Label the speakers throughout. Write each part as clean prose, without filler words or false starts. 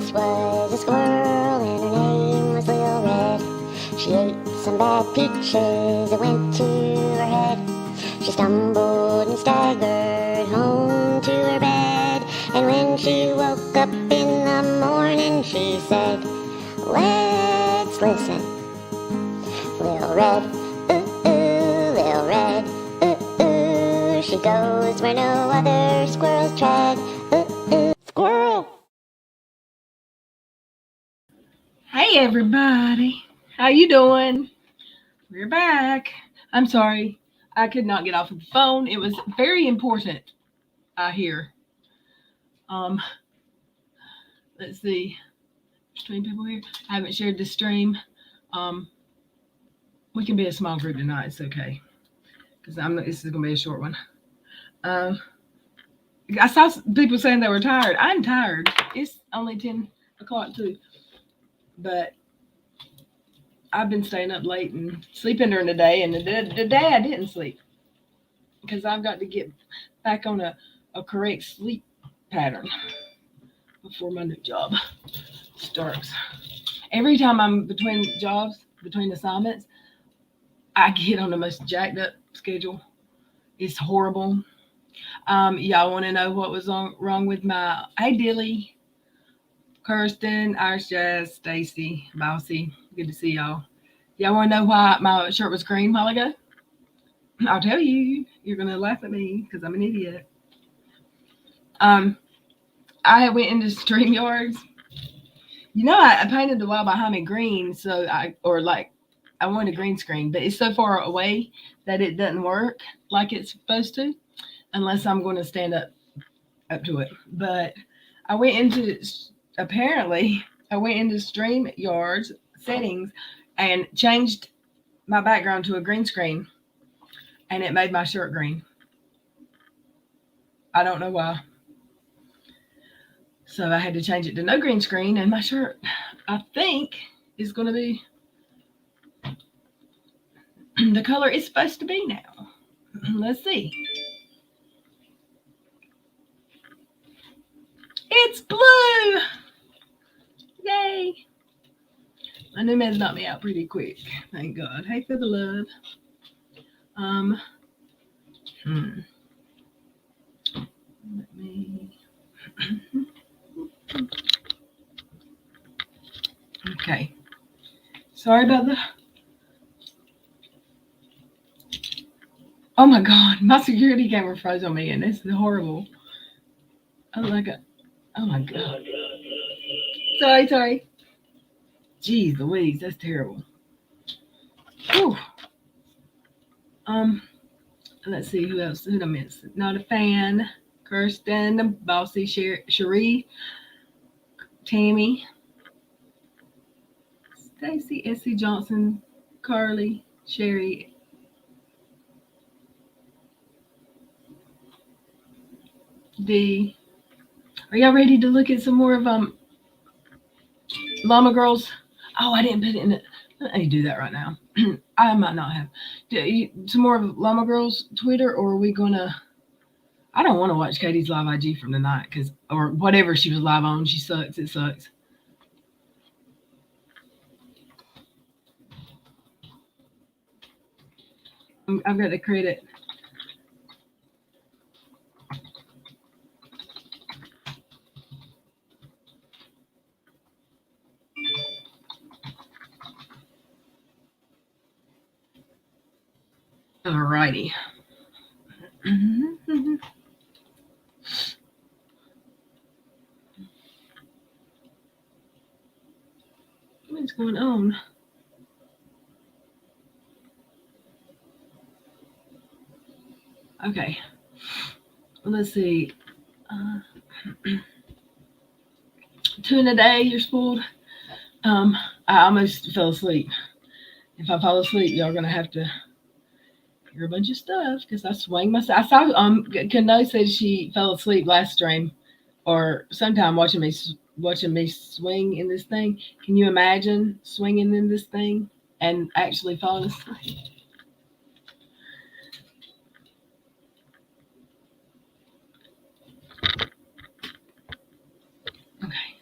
Speaker 1: Once was a squirrel and her name was LilRed. She ate some bad peaches that went to her head. She stumbled and staggered home to her bed. And when she woke up in the morning, she said, "Let's listen. LilRed, LilRed, she goes where no other squirrels tread. Squirrel!"
Speaker 2: Hey everybody, how you doing? We're back. I'm sorry, I could not get off of the phone. It was very important. I hear. Um, let's see. Stream people here. I haven't shared the stream. We can be a small group tonight. It's okay because This is gonna be a short one. I saw people saying they were tired. I'm tired. It's only 10 o'clock too, but I've been staying up late and sleeping during the day, and the day I didn't sleep because I've got to get back on a correct sleep pattern before my new job starts. Every time I'm between assignments, I get on the most jacked up schedule. It's horrible. Y'all want to know what was wrong with my... Hey, Dilly, Kirsten, Irish Jazz, Stacy, Bossy. Good to see y'all. Y'all want to know why my shirt was green a while ago? I'll tell you. You're going to laugh at me because I'm an idiot. I went into StreamYards. I painted the wall behind me green, so I wanted a green screen, but it's so far away that it doesn't work like it's supposed to unless I'm going to stand up to it. But I went into StreamYards settings and changed my background to a green screen, and it made my shirt green. I don't know why. So I had to change it to no green screen, and my shirt, I think, is going to be the color it's supposed to be now. Let's see. It's blue! Yay! My new man's knocked me out pretty quick. Thank God. Hey, for the love. Let me... Okay. Sorry about the... Oh my God. My security camera froze on me, and this is horrible. Oh my God. Sorry. Jeez Louise, that's terrible. Whew. Let's see who else. Who did I miss? Not a fan. Kirsten, Bossy, Cherie, Tammy, Stacy, S.C. Johnson, Carly, Sherry, D. Are y'all ready to look at some more of Llama Girls? Oh, I didn't put it in it. Let me do that right now. I might not have. Some more of Llama Girls Twitter, or are we gonna... I don't want to watch Katie's live IG from tonight or whatever she was live on. She sucks. It sucks. I've got to create it. Alrighty. What's going on? Okay. Let's see. 2 in a day, you're spoiled. I almost fell asleep. If I fall asleep, y'all are gonna have to hear a bunch of stuff because I swang myself. I saw Kano said she fell asleep last stream, or sometime watching me swing in this thing. Can you imagine swinging in this thing and actually falling asleep? Okay.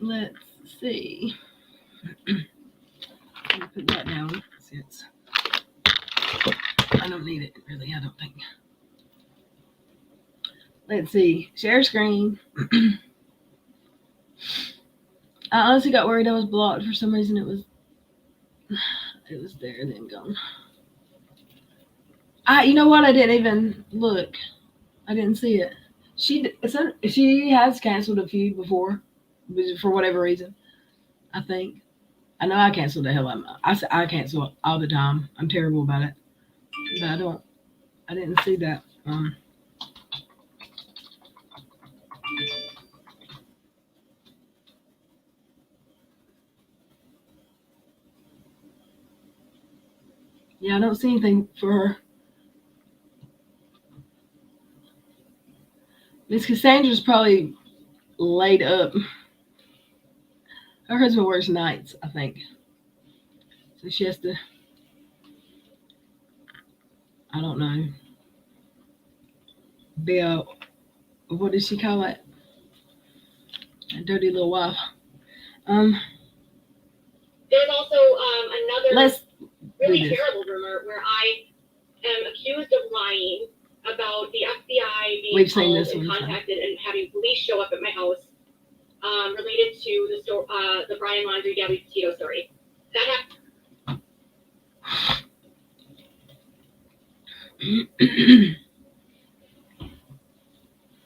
Speaker 2: let's see. Let me put that down since I don't need it really. I don't think. Let's see. Share screen. I honestly got worried I was blocked for some reason. It was there and then gone. You know what? I didn't even look. I didn't see it. She has canceled a few before, for whatever reason. I think. I know I canceled the hell out of I cancel all the time. I'm terrible about it. But I didn't see that. Yeah, I don't see anything for her. Miss Cassandra's probably laid up. Her husband works nights, I think. So she has to, I don't know, be a, what does she call it? A dirty little wife.
Speaker 3: There's also another really terrible rumor where I am accused of lying about the FBI being called and contacted and having police show up at my house, related to the Brian Laundrie Gabby Petito story. That happened.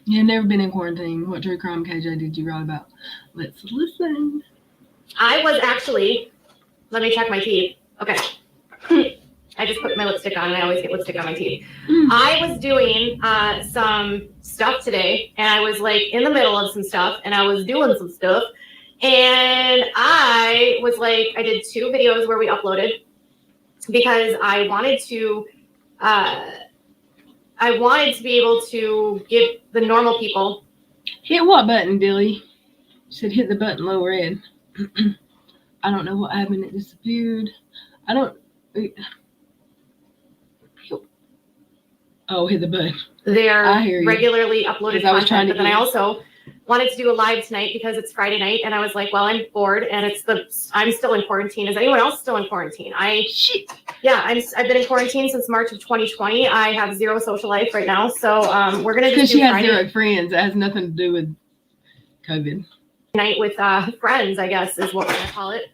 Speaker 2: You've never been in quarantine. What true crime, KJ, did you write about? Let's listen.
Speaker 4: I was actually, let me check my teeth. Okay. I just put my lipstick on and I always get lipstick on my teeth. I was doing some stuff today and I was like in the middle of some stuff and I was doing some stuff. And I was like, I did 2 videos where we uploaded because I wanted to be able to give the normal people.
Speaker 2: Hit what button, Billy? She said hit the button low red. I don't know what happened. It disappeared. I don't. Oh, hit the button.
Speaker 4: They're regularly uploaded content, but then I also wanted to do a live tonight because it's Friday night, and I was like, well, I'm bored, and I'm still in quarantine. Is anyone else still in quarantine? Yeah, I've been in quarantine since March of 2020. I have 0 social life right now, so we're gonna
Speaker 2: just do Friday. Because she has 0 friends. It has nothing to do with COVID.
Speaker 4: Night with friends, I guess, is what we're gonna call it,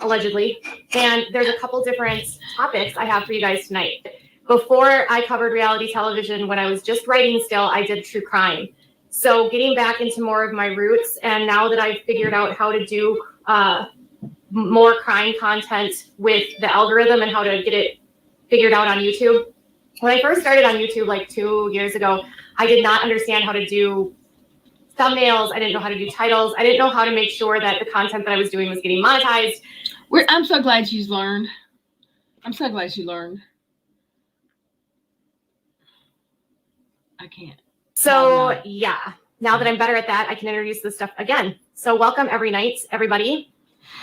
Speaker 4: allegedly. And there's a couple different topics I have for you guys tonight. Before I covered reality television, when I was just writing still, I did true crime. So getting back into more of my roots, and now that I've figured out how to do more crime content with the algorithm and how to get it figured out on YouTube. When I first started on YouTube like 2 years ago, I did not understand how to do thumbnails. I didn't know how to do titles. I didn't know how to make sure that the content that I was doing was getting monetized.
Speaker 2: I'm so glad she's learned. I'm so glad she learned. I can't.
Speaker 4: So yeah, now that I'm better at that, I can introduce this stuff again. So welcome every night, everybody.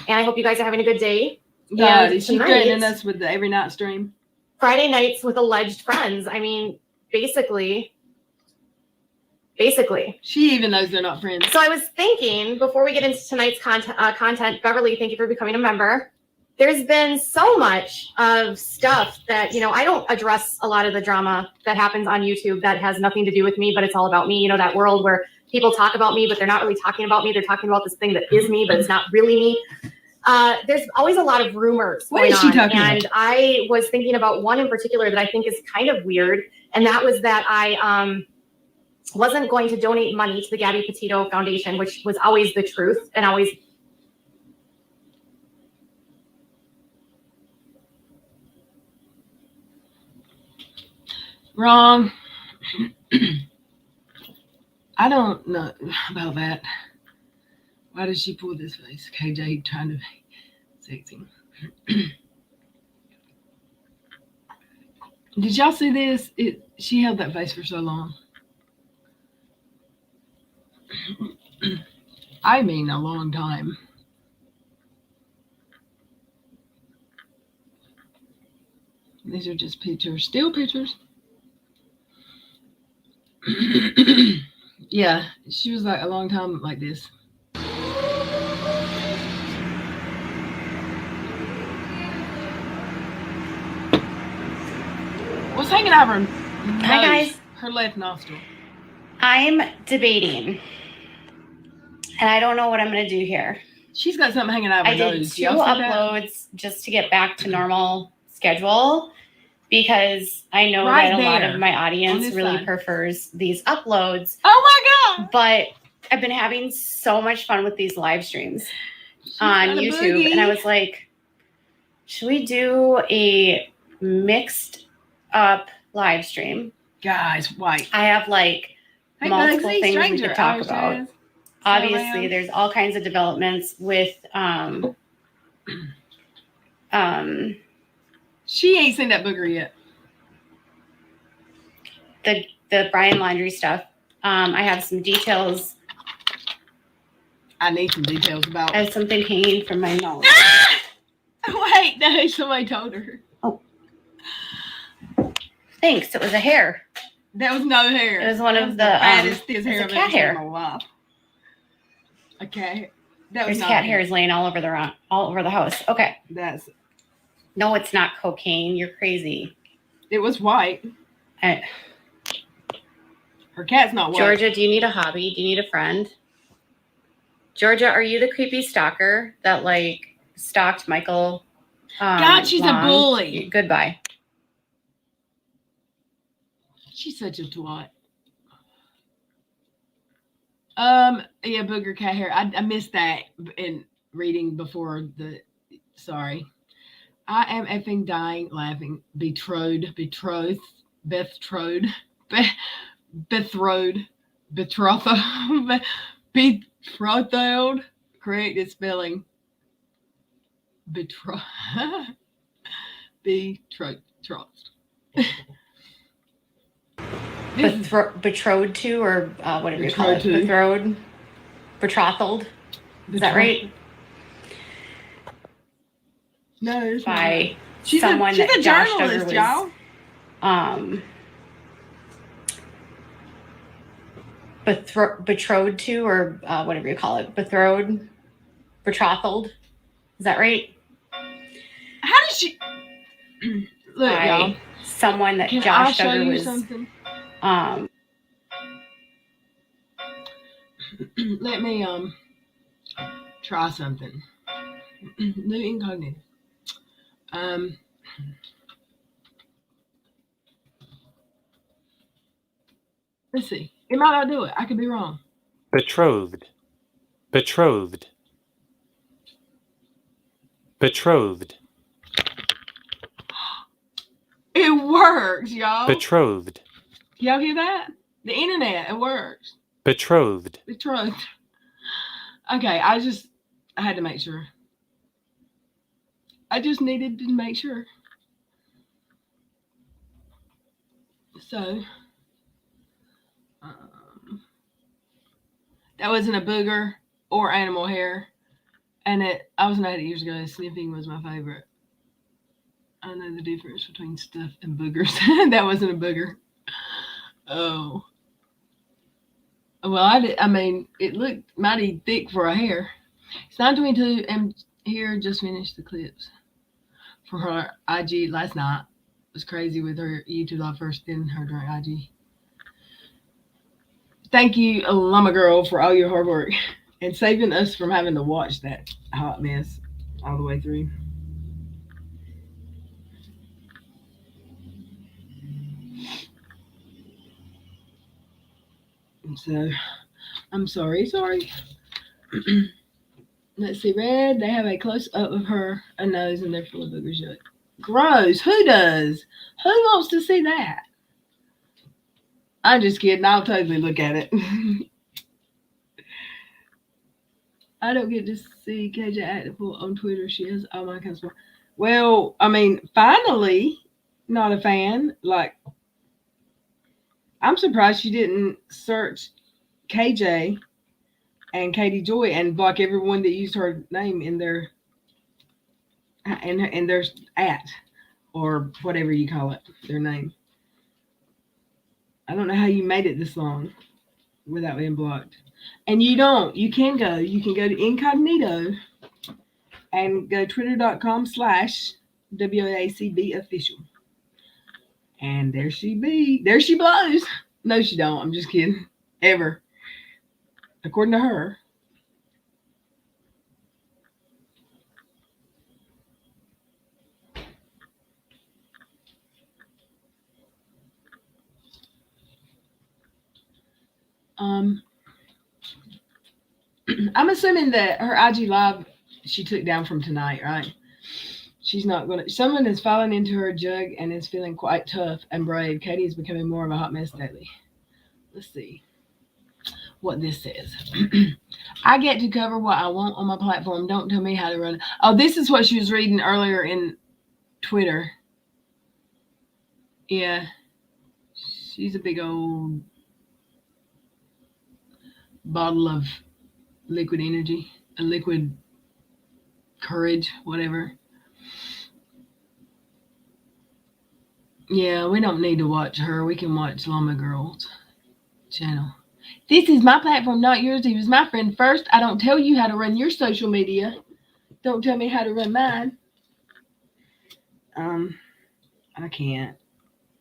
Speaker 4: And I hope you guys are having a good day.
Speaker 2: Yeah, she's threatening us with the every night stream.
Speaker 4: Friday nights with alleged friends. I mean, basically.
Speaker 2: She even knows they're not friends.
Speaker 4: So I was thinking, before we get into tonight's content, Beverly, thank you for becoming a member. There's been so much of stuff that, I don't address a lot of the drama that happens on YouTube that has nothing to do with me, but it's all about me. That world where people talk about me, but they're not really talking about me. They're talking about this thing that is me, but it's not really me. There's always a lot of rumors going on. And I was thinking about one in particular that I think is kind of weird. And that was that I wasn't going to donate money to the Gabby Petito Foundation, which was always the truth and always.
Speaker 2: Wrong. I don't know about that. Why did she pull this face? KJ trying to be sexy. Did y'all see this? She held that face for so long. I mean a long time. These are just pictures, still pictures. Yeah, she was like a long time like this. was hanging out of her nose,
Speaker 5: Hi, guys.
Speaker 2: her left nostril.
Speaker 5: I'm debating, and I don't know what I'm going to do here.
Speaker 2: She's got something hanging out of her
Speaker 5: I did
Speaker 2: nose.
Speaker 5: 2
Speaker 2: Y'all see that?
Speaker 5: uploads just to get back to normal schedule because I know
Speaker 2: Right
Speaker 5: that a lot
Speaker 2: there,
Speaker 5: of my
Speaker 2: on
Speaker 5: audience
Speaker 2: this
Speaker 5: really
Speaker 2: side.
Speaker 5: prefers these uploads,
Speaker 2: Oh my God.
Speaker 5: but I've been having so much fun with these live streams
Speaker 2: She's
Speaker 5: on
Speaker 2: got a
Speaker 5: YouTube,
Speaker 2: boogie.
Speaker 5: and I was like, should we do a mixed up live stream?
Speaker 2: Guys, white.
Speaker 5: I have like
Speaker 2: Hey,
Speaker 5: multiple
Speaker 2: Bugsy,
Speaker 5: things we
Speaker 2: stranger,
Speaker 5: could talk
Speaker 2: Irish
Speaker 5: about.
Speaker 2: jazz.
Speaker 5: Obviously,
Speaker 2: Sam.
Speaker 5: there's all kinds of developments with
Speaker 2: She ain't seen that booger yet.
Speaker 5: the Brian Laundrie stuff. I have some details.
Speaker 2: I need some details about
Speaker 5: I have something hanging from my nose.
Speaker 2: Wait, no, somebody told her.
Speaker 5: Thanks. It was a hair.
Speaker 2: That was no hair.
Speaker 5: It was one
Speaker 2: That
Speaker 5: of
Speaker 2: was
Speaker 5: the,
Speaker 2: fattest
Speaker 5: it's
Speaker 2: hair
Speaker 5: a
Speaker 2: I've
Speaker 5: cat
Speaker 2: ever seen
Speaker 5: hair.
Speaker 2: in my life. A cat hair. That was
Speaker 5: There's
Speaker 2: not
Speaker 5: cat hairs laying all over the house. Okay.
Speaker 2: That's
Speaker 5: No, it's not cocaine. You're crazy.
Speaker 2: it was white.
Speaker 5: I-
Speaker 2: Her cat's not white.
Speaker 5: Georgia, do you need a hobby? Do you need a friend? Georgia, are you the creepy stalker that like stalked Michael?
Speaker 2: God, she's a
Speaker 5: Long?
Speaker 2: bully.
Speaker 5: Goodbye.
Speaker 2: She's such a twat. Yeah, booger cat hair. I missed that in reading before the. Sorry, I am effing dying laughing. Betrothed, betrothed, betrothed, betrothed, betrothed, betrothed. Correct spelling. Betrothed, betrothed.
Speaker 5: Betrothed to, or whatever you call it.
Speaker 2: Betrothed.
Speaker 5: Betrothed. Is that right?
Speaker 2: No, it's
Speaker 5: By
Speaker 2: not. She's
Speaker 5: someone
Speaker 2: a
Speaker 5: that Josh
Speaker 2: journalist,
Speaker 5: Duggar
Speaker 2: y'all.
Speaker 5: was betrothed to, or whatever you call it. Betrothed. Is that right?
Speaker 2: How did she look,
Speaker 5: By
Speaker 2: y'all?
Speaker 5: someone that
Speaker 2: Can I
Speaker 5: Josh
Speaker 2: show
Speaker 5: Duggar
Speaker 2: you
Speaker 5: was.
Speaker 2: something?
Speaker 5: Um,
Speaker 2: Let me try something. New incognito. Let's see. It might not do it. I could be wrong.
Speaker 6: Betrothed. Betrothed. Betrothed.
Speaker 2: It works, y'all.
Speaker 6: Betrothed.
Speaker 2: Y'all hear that? The internet, it works.
Speaker 6: Betrothed.
Speaker 2: Betrothed. Okay, I had to make sure. I just needed to make sure. So, that wasn't a booger or animal hair. And I was 90 years ago. Sniffing was my favorite. I know the difference between stuff and boogers. That wasn't a booger. Oh. Well, I mean, it looked mighty thick for a hair. It's 9:22 and here just finished the clips for her IG last night. It was crazy with her YouTube live first, then her during IG. Thank you, Llama Girl, for all your hard work and saving us from having to watch that hot mess all the way through. And so, I'm sorry. Let's see, Red. They have a close up of her, a nose, and they're full of boogers. Yet. Gross. Who does? Who wants to see that? I'm just kidding. I'll totally look at it. I don't get to see KJ active on Twitter. She has all my kinds of. Well, I mean, finally, not a fan. Like, I'm surprised she didn't search KJ and Katie Joy and block everyone that used her name in their at or whatever you call it, their name. I don't know how you made it this long without being blocked. And you can go to incognito and go twitter.com/WACB official. And there she be. There she blows. No, she don't. I'm just kidding. Ever. According to her. I'm assuming that her IG live she took down from tonight, right? She's not gonna. Someone has fallen into her jug and is feeling quite tough and brave. Katie is becoming more of a hot mess daily. Let's see what this says. I get to cover what I want on my platform. Don't tell me how to run it. Oh, this is what she was reading earlier in Twitter. Yeah, she's a big old bottle of liquid energy, a liquid courage, whatever. Yeah, we don't need to watch her. We can watch Llama Girls channel. This is my platform, not yours. He was my friend first. I don't tell you how to run your social media. Don't tell me how to run mine. I can't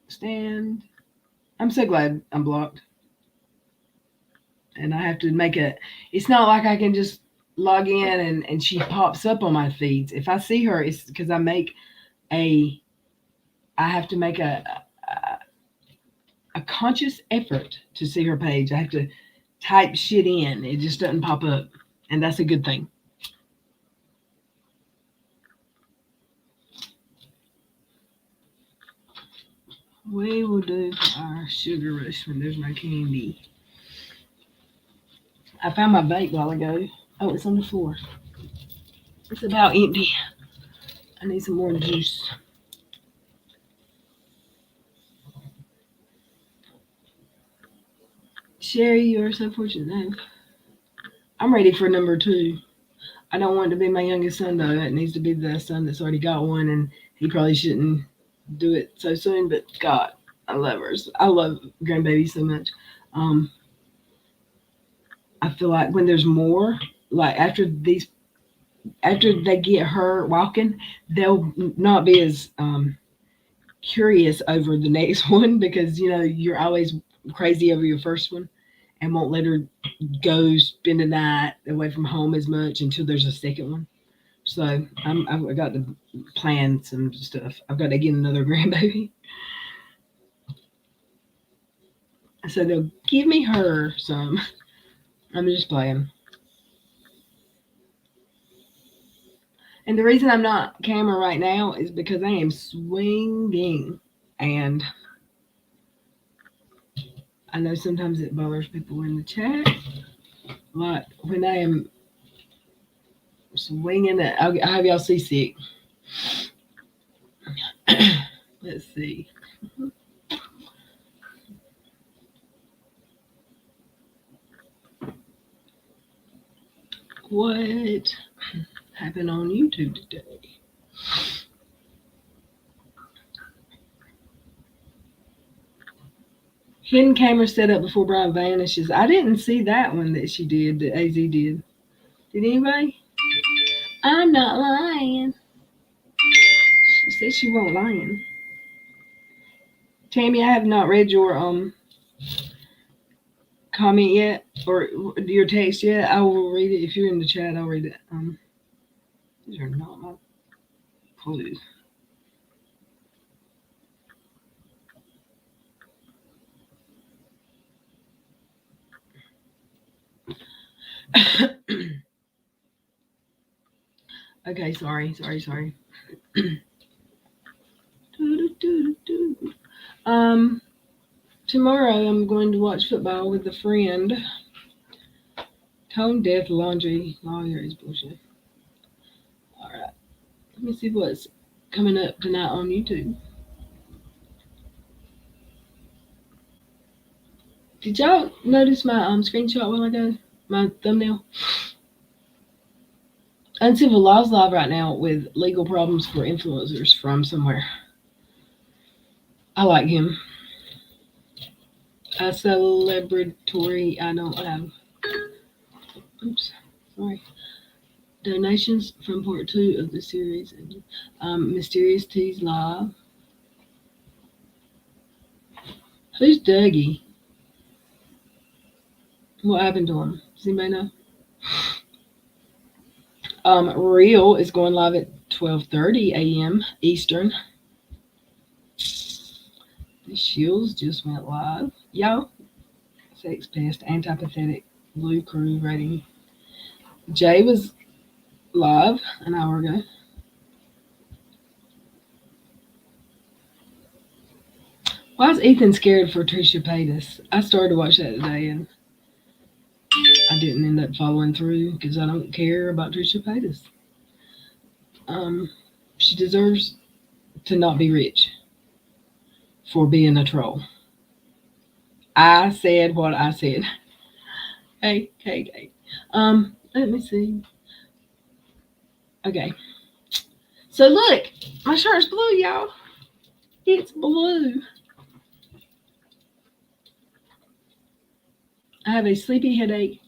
Speaker 2: stand. I'm so glad I'm blocked. And I have to make a. It's not like I can just log in and she pops up on my feeds. If I see her, it's because I have to make a conscious effort to see her page. I have to type shit in. It just doesn't pop up. And that's a good thing. We will do our sugar rush when there's no candy. I found my vape while ago. Oh, it's on the floor. It's about empty. I need some more juice. Sherry, you are so fortunate. I'm ready for number 2. I don't want it to be my youngest son, though. It needs to be the son that's already got one, and he probably shouldn't do it so soon. But God, I love hers. I love grandbaby so much. I feel like when there's more, like after they get her walking, they'll not be as curious over the next one because you're always crazy over your first one and won't let her go spend a night away from home as much until there's a second one. So I've got to plan some stuff. I've got to get another grandbaby. So they'll give me her some. I'm just playing. And the reason I'm not camera right now is because I am swinging. And I know sometimes it bothers people in the chat. Like when I am swinging it, I have y'all seasick. Let's see. What happened on YouTube today? Hidden camera set up before Brian vanishes. I didn't see that one that she did, that AZ did. Did anybody? I'm not lying. She said she won't lying. Tammy, I have not read your comment yet, or your text yet. I will read it. If you're in the chat, I'll read it. These are not my clues. Okay, sorry. Tomorrow I'm going to watch football with a friend. Tone deaf laundry lawyer is bullshit. All right, let me see what's coming up tonight on YouTube. Did y'all notice my screenshot a while ago? My thumbnail? Uncivil Laws Live right now with legal problems for influencers from somewhere. I like him. A celebratory, I don't have. Oops, sorry. Donations from part 2 of the series. Mysterious Teas Live. Who's Dougie? What happened to him? Does anybody know? Real is going live at 12:30 a.m. Eastern. The Shields just went live. Y'all, Sex Pest, Antipathetic, Blue Crew rating. Jay was live an hour ago. Why is Ethan scared for Trisha Paytas? I started to watch that today and I didn't end up following through because I don't care about Trisha Paytas. She deserves to not be rich for being a troll. I said what I said. Hey. Let me see. Okay. So look, my shirt's blue, y'all. It's blue. I have a sleepy headache.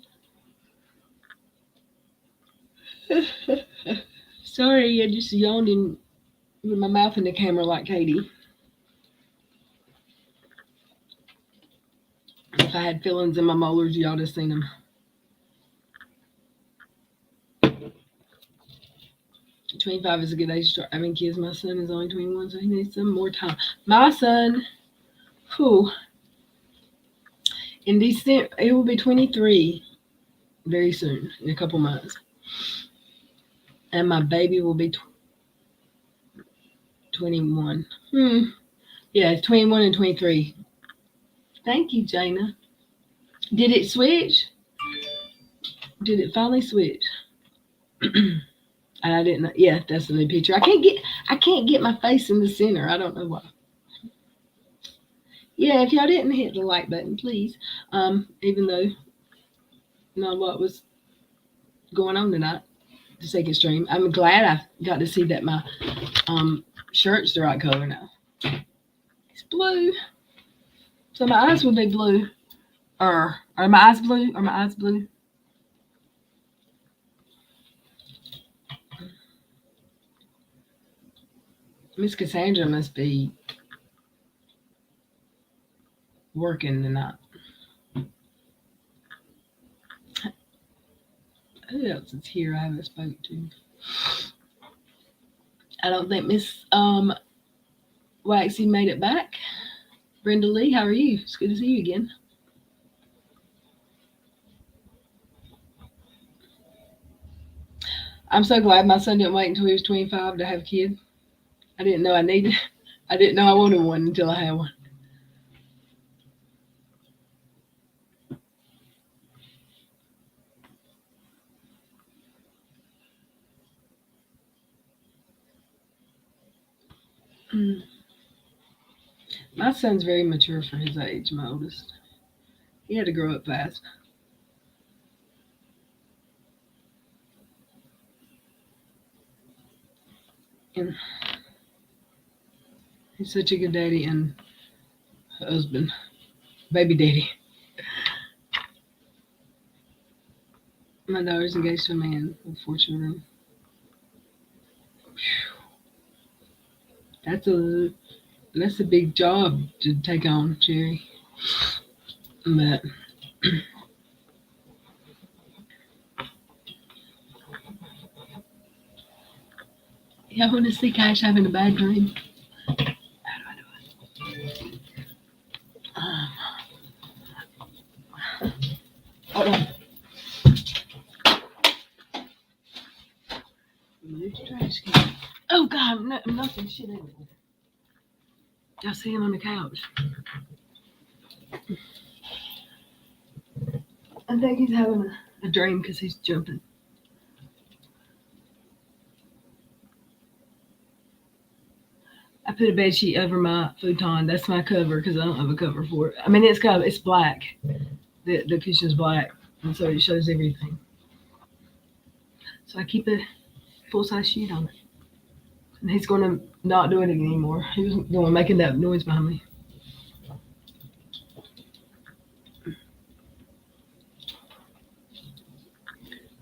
Speaker 2: Sorry, I just yawned in with my mouth in the camera like Katie. If I had fillings in my molars, y'all just seen them. 25 is a good age to start having kids. My son is only 21, so he needs some more time. My son, in December, he will be 23 very soon, in a couple months. And my baby will be 21. Yeah, it's 21 and 23. Thank you, Jana. Did it switch? Did it finally switch? And I didn't know. Yeah, that's the new picture. I can't get my face in the center. I don't know why. Yeah, if y'all didn't hit the like button, please. Even though not a lot was going on tonight, the second stream. I'm glad I got to see that my shirt's the right color now. It's blue. So my eyes will be blue. Are my eyes blue? Are my eyes blue? Miss Cassandra must be working tonight. Who else is here I haven't spoke to? I don't think Miss Waxy made it back. Brenda Lee, how are you? It's good to see you again. I'm so glad my son didn't wait until he was 25 to have a kid. I didn't know I didn't know I wanted one until I had one. My son's very mature for his age, my oldest. He had to grow up fast. And he's such a good daddy and husband, baby daddy. My daughter's engaged to a man with 4 children. That's a big job to take on, Jerry. But yeah, I want to see Cash having a bad dream. How do I do it? Hold on. Move the trash can. Oh God, I'm knocking shit everywhere. I see him on the couch. I think he's having a dream because he's jumping. I put a bed sheet over my futon. That's my cover because I don't have a cover for it. I mean, it's black. The cushion's black, and so it shows everything. So I keep a full-size sheet on it. And he's going to not do it anymore. He was the one making that noise behind me.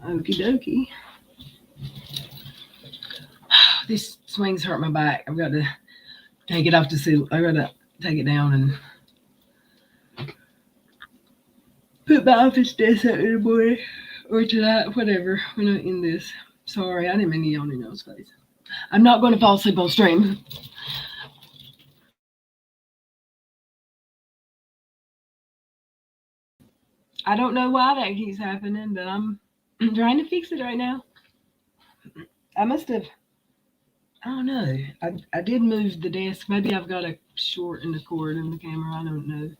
Speaker 2: Okie dokie. These swings hurt my back. I've got to take it off the ceiling. I've got to take it down and put my office desk up in the morning or tonight, whatever, when I end this. Sorry, I didn't mean to yawn in y'all's face. I'm not going to fall asleep on stream. I don't know why that keeps happening, but I'm trying to fix it right now. I must have, I don't know. I did move the desk. Maybe I've got a short in the cord in the camera. I don't know.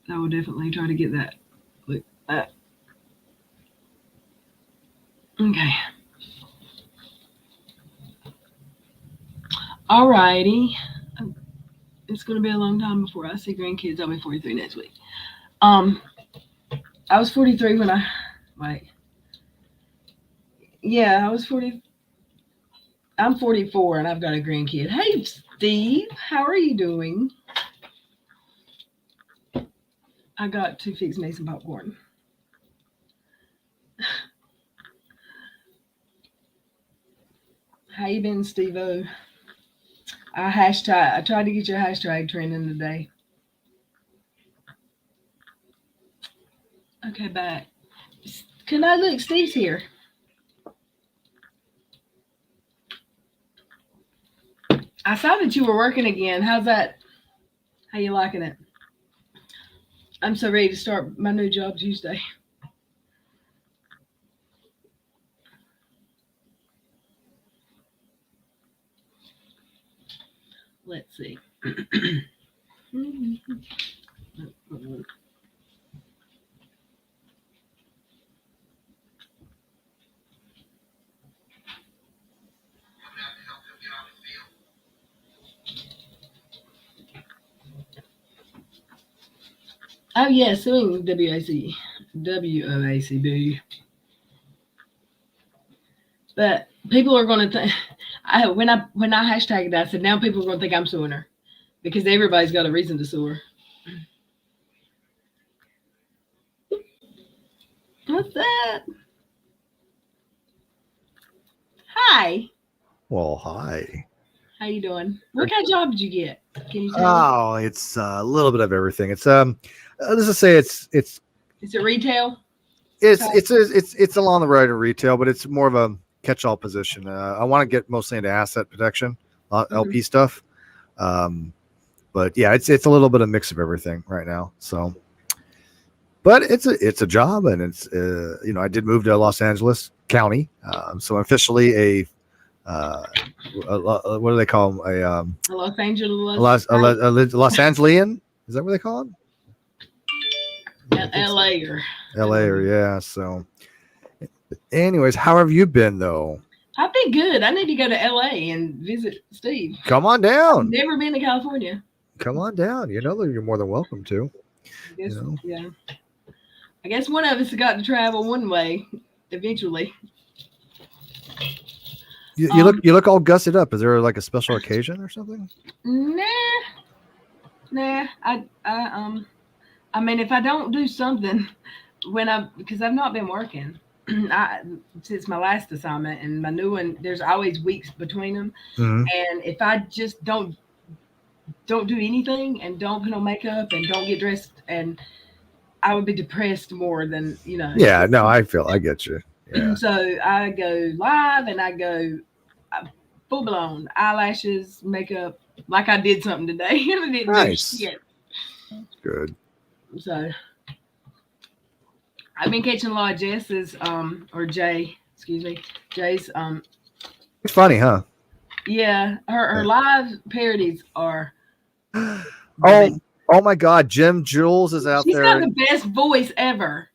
Speaker 2: I will definitely try to get that. Look, okay. Alrighty. It's going to be a long time before I see grandkids. I'll be 43 next week. I was 43 when I was 40. I'm 44 and I've got a grandkid. Hey, Steve, how are you doing? I got to fix me some popcorn. How you been, Steve-O? I tried to get your hashtag trending today. Okay, back. Can I look? Steve's here. I saw that you were working again. How's that? How you liking it? I'm so ready to start my new job Tuesday. Let's see. Oh yeah, suing WOACB. But people are going to think. When I hashtagged it, I said now people are going to think I'm suing her because everybody's got a reason to sue her. What's that? Hi.
Speaker 7: Well, hi.
Speaker 2: How you doing? What kind of job did you get? Can you tell me?
Speaker 7: Oh, it's a little bit of everything. It's let's just say it's
Speaker 2: Is it retail?
Speaker 7: it's along the road of retail, but it's more of a catch-all position. I want to get mostly into asset protection, LP stuff. But yeah, it's a little bit of mix of everything right now. So, but it's a job, and it's I did move to Los Angeles County, so I'm officially a what do they call them? A
Speaker 2: Los Angeles.
Speaker 7: Los Angelian? Is that what they call them?
Speaker 2: LA or
Speaker 7: yeah. So, anyways, how have you been though?
Speaker 2: I've been good. I need to go to LA and visit Steve.
Speaker 7: Come on down.
Speaker 2: I've never been to California.
Speaker 7: Come on down. You know that you're more than welcome to.
Speaker 2: I guess, yeah. I guess one of us got to travel one way eventually.
Speaker 7: You look all gusted up. Is there like a special occasion or something?
Speaker 2: Nah. I mean, if I don't do something because I've not been working since my last assignment and my new one, there's always weeks between them. Mm-hmm. And if I just don't do anything and don't put on makeup and don't get dressed, and I would be depressed more than, Yeah,
Speaker 7: no, I get you. Yeah.
Speaker 2: So I go live and I go full blown eyelashes, makeup, like I did something today. I didn't
Speaker 7: nice.
Speaker 2: do shit.
Speaker 7: Good.
Speaker 2: So I've been catching a lot of Jay's
Speaker 7: it's funny, huh?
Speaker 2: Yeah, her live parodies are
Speaker 7: oh my God, Jim Jules is out there.
Speaker 2: She's got the best voice ever.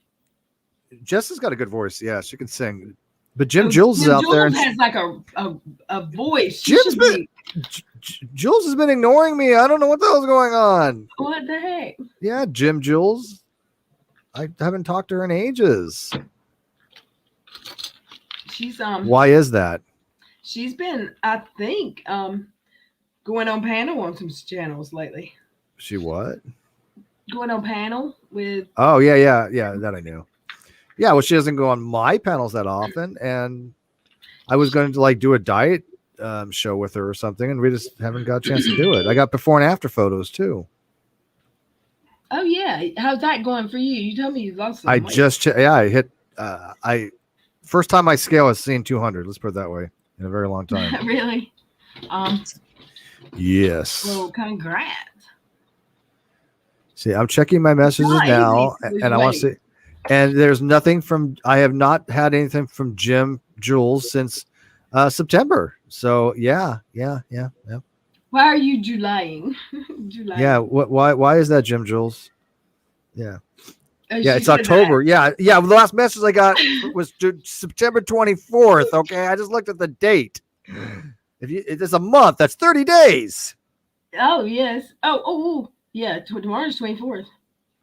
Speaker 7: Jess has got a good voice. Yeah, she can sing. But Jim Jules is out there.
Speaker 2: Has like a voice.
Speaker 7: Jules has been ignoring me. I don't know what the hell's going on.
Speaker 2: What the heck?
Speaker 7: Yeah, Jim Jules. I haven't talked to her in ages.
Speaker 2: She's
Speaker 7: Why is that?
Speaker 2: She's been, I think, going on panel on some channels lately.
Speaker 7: She what?
Speaker 2: Going on panel with.
Speaker 7: Oh yeah, that I knew. Yeah, well, she doesn't go on my panels that often, and I was going to do a diet show with her or something, and we just haven't got a chance to do it. I got before and after photos too.
Speaker 2: Oh yeah, how's that going for you? You told me you lost some
Speaker 7: I
Speaker 2: weight.
Speaker 7: just I hit first time my scale has seen 200. Let's put it that way, in a very long time.
Speaker 2: Really?
Speaker 7: Yes.
Speaker 2: Well, congrats.
Speaker 7: See, I'm checking my messages
Speaker 2: not
Speaker 7: now,
Speaker 2: easy to lose
Speaker 7: and I want to
Speaker 2: weight.
Speaker 7: see. And there's nothing from. I have not had anything from Jim Jules since September. So yeah.
Speaker 2: Why are you Julying? July.
Speaker 7: Yeah. Why is that, Jim Jules? Yeah. Yeah,
Speaker 2: She
Speaker 7: it's
Speaker 2: said
Speaker 7: October. Yeah. The last message I got was September 24th. Okay, I just looked at the date. If it's a month, that's 30 days.
Speaker 2: that. Oh yes. Oh yeah. Tomorrow's 24th.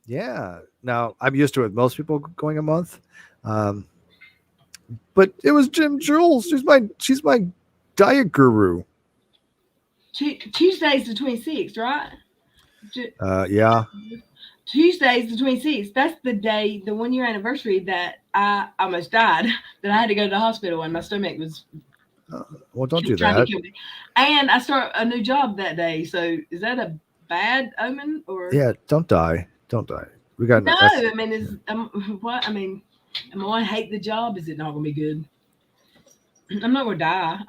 Speaker 7: Yeah. Now I'm used to it. Most people going a month, but it was Jim Jules. She's my diet guru.
Speaker 2: Tuesday's the 26th, right?
Speaker 7: Yeah.
Speaker 2: Tuesday's the 26th. That's the day, the 1 year anniversary that I almost died. That I had to go to the hospital and my stomach was
Speaker 7: Well, don't do
Speaker 2: trying to
Speaker 7: that.
Speaker 2: kill me. And I start a new job that day. So is that a bad omen or?
Speaker 7: Yeah. Don't die. Don't die. We got
Speaker 2: No, I mean, what? I mean, am I going to hate the job? Is it not going to be good? I'm not going to die.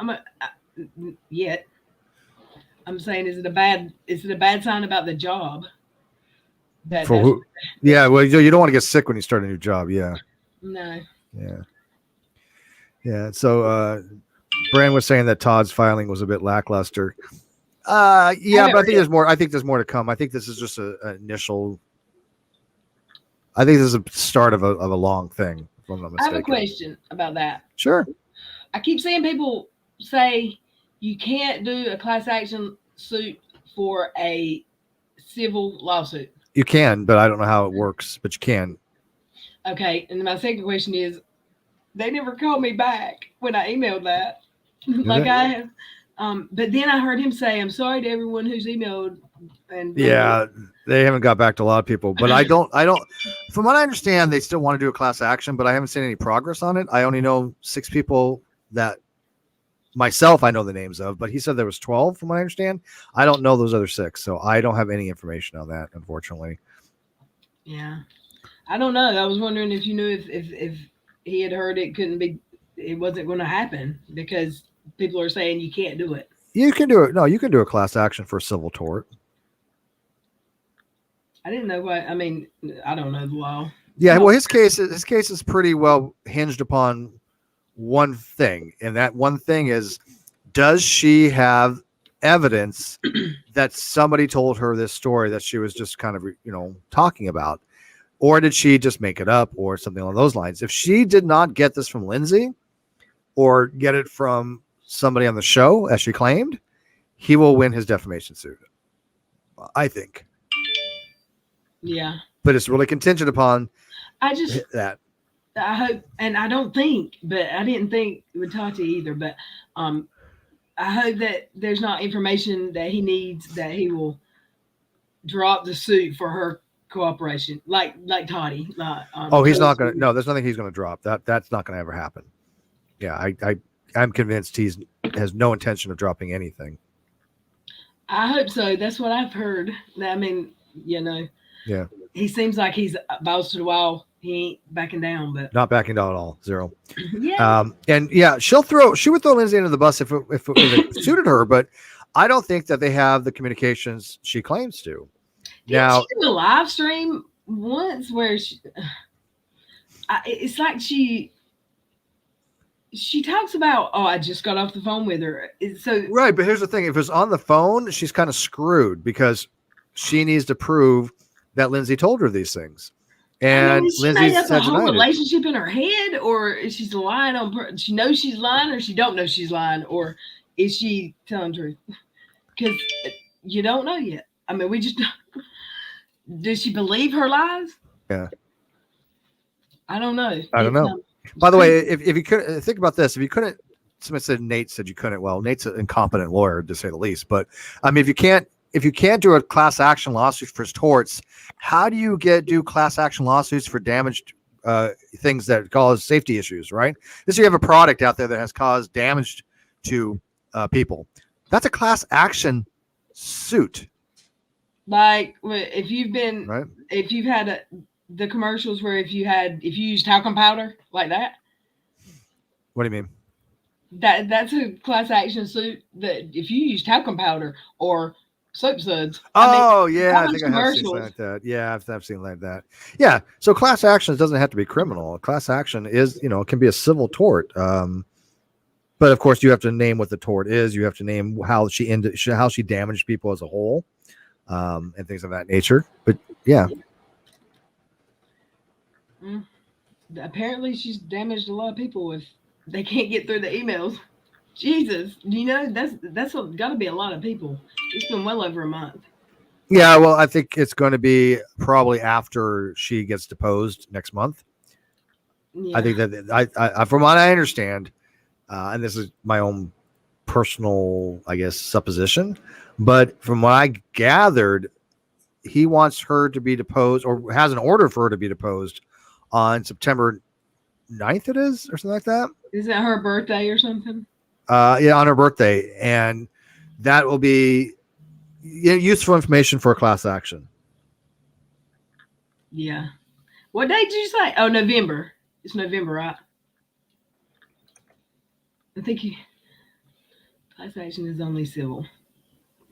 Speaker 2: Yet. I'm saying, is it a bad sign about the job?
Speaker 7: For who? Yeah. Well, you don't want to get sick when you start a new job. Yeah.
Speaker 2: No.
Speaker 7: Yeah. So, Brand was saying that Todd's filing was a bit lackluster. Yeah, but I think there's more. I think there's more to come. I think this is just an initial. I think this is a start of a long thing. If I'm not mistaken.
Speaker 2: I have a question about that.
Speaker 7: Sure.
Speaker 2: I keep seeing people say you can't do a class action suit for a civil lawsuit.
Speaker 7: You can, but I don't know how it works. But you can.
Speaker 2: Okay, and my second question is, they never called me back when I emailed that. Like I have. But then I heard him say, "I'm sorry to everyone who's emailed." And
Speaker 7: Yeah, they haven't got back to a lot of people, but I don't. From what I understand, they still want to do a class action, but I haven't seen any progress on it. I only know 6 people that myself I know the names of, but he said there was 12 from what I understand. I don't know those other 6, so I don't have any information on that, unfortunately.
Speaker 2: Yeah, I don't know. I was wondering if you knew if he had heard it wasn't going to happen because people are saying you can't do it.
Speaker 7: You can do it. No, you can do a class action for civil tort.
Speaker 2: I didn't know what. I mean, I don't know the law.
Speaker 7: Yeah, well, his case is pretty well hinged upon one thing, and that one thing is, does she have evidence that somebody told her this story that she was just kind of talking about, or did she just make it up or something along those lines? If she did not get this from Lindsay or get it from somebody on the show, as she claimed, he will win his defamation suit, I think.
Speaker 2: Yeah.
Speaker 7: But it's really contingent upon
Speaker 2: that. I hope, and I don't think, but I didn't think with Tati either, but I hope that there's not information that he needs that he will drop the suit for her cooperation, like Tati.
Speaker 7: He's not going to. No, there's nothing he's going to drop. That's not going to ever happen. Yeah, I'm convinced he has no intention of dropping anything.
Speaker 2: I hope so. That's what I've heard. I mean,
Speaker 7: Yeah.
Speaker 2: He seems like he's balls to the wall. He ain't backing down, but
Speaker 7: not backing down at all. 0.
Speaker 2: Yeah.
Speaker 7: And yeah, she would throw Lindsay into the bus if it suited her, but I don't think that they have the communications she claims to. Now,
Speaker 2: she did a live stream once where it's like she talks about, I just got off the phone with her. So
Speaker 7: right, but here's the thing: if it's on the phone, she's kind of screwed because she needs to prove that Lindsay told her these things. And
Speaker 2: she made up a whole relationship in her head, or is she lying on? She knows she's lying, or she don't know she's lying, or is she telling the truth? Because you don't know yet. I mean, we just does she believe her lies?
Speaker 7: Yeah,
Speaker 2: I don't know.
Speaker 7: I don't know. By the way, if you couldn't think about this, if you couldn't, Nate said you couldn't. Well, Nate's an incompetent lawyer to say the least. But I mean, if you can't do a class action lawsuit for torts, how do you do class action lawsuits for damaged things that cause safety issues, right? This you have a product out there that has caused damage to people. That's a class action suit.
Speaker 2: Like if you've been,
Speaker 7: right?
Speaker 2: if you've had the commercials where if you used talcum powder like that,
Speaker 7: What do you mean?
Speaker 2: that's a class action suit. That if you use talcum powder or soap suds,
Speaker 7: Oh yeah,
Speaker 2: all
Speaker 7: I
Speaker 2: those
Speaker 7: think I have seen something
Speaker 2: commercials.
Speaker 7: like that. Yeah, I've seen like that. Yeah, so class actions doesn't have to be criminal. Class action is, it can be a civil tort. But of course, you have to name what the tort is. You have to name how she damaged people as a whole, and things of that nature. But yeah,
Speaker 2: Apparently, she's damaged a lot of people if they can't get through the emails. Jesus, that's got to be a lot of people. It's been well over a month.
Speaker 7: yeah. Well, I think it's going to be probably after she gets deposed next month.
Speaker 2: Yeah.
Speaker 7: I think that I from what I understand, and this is my own personal, I guess, supposition, but from what I gathered, he wants her to be deposed, or has an order for her to be deposed on September 9th, it is, or something like that.
Speaker 2: Is that her birthday or something?
Speaker 7: Yeah, on her birthday. And that will be useful information for a class action.
Speaker 2: Yeah. What date did you say? Oh, November. It's November, right? I think class action is only civil.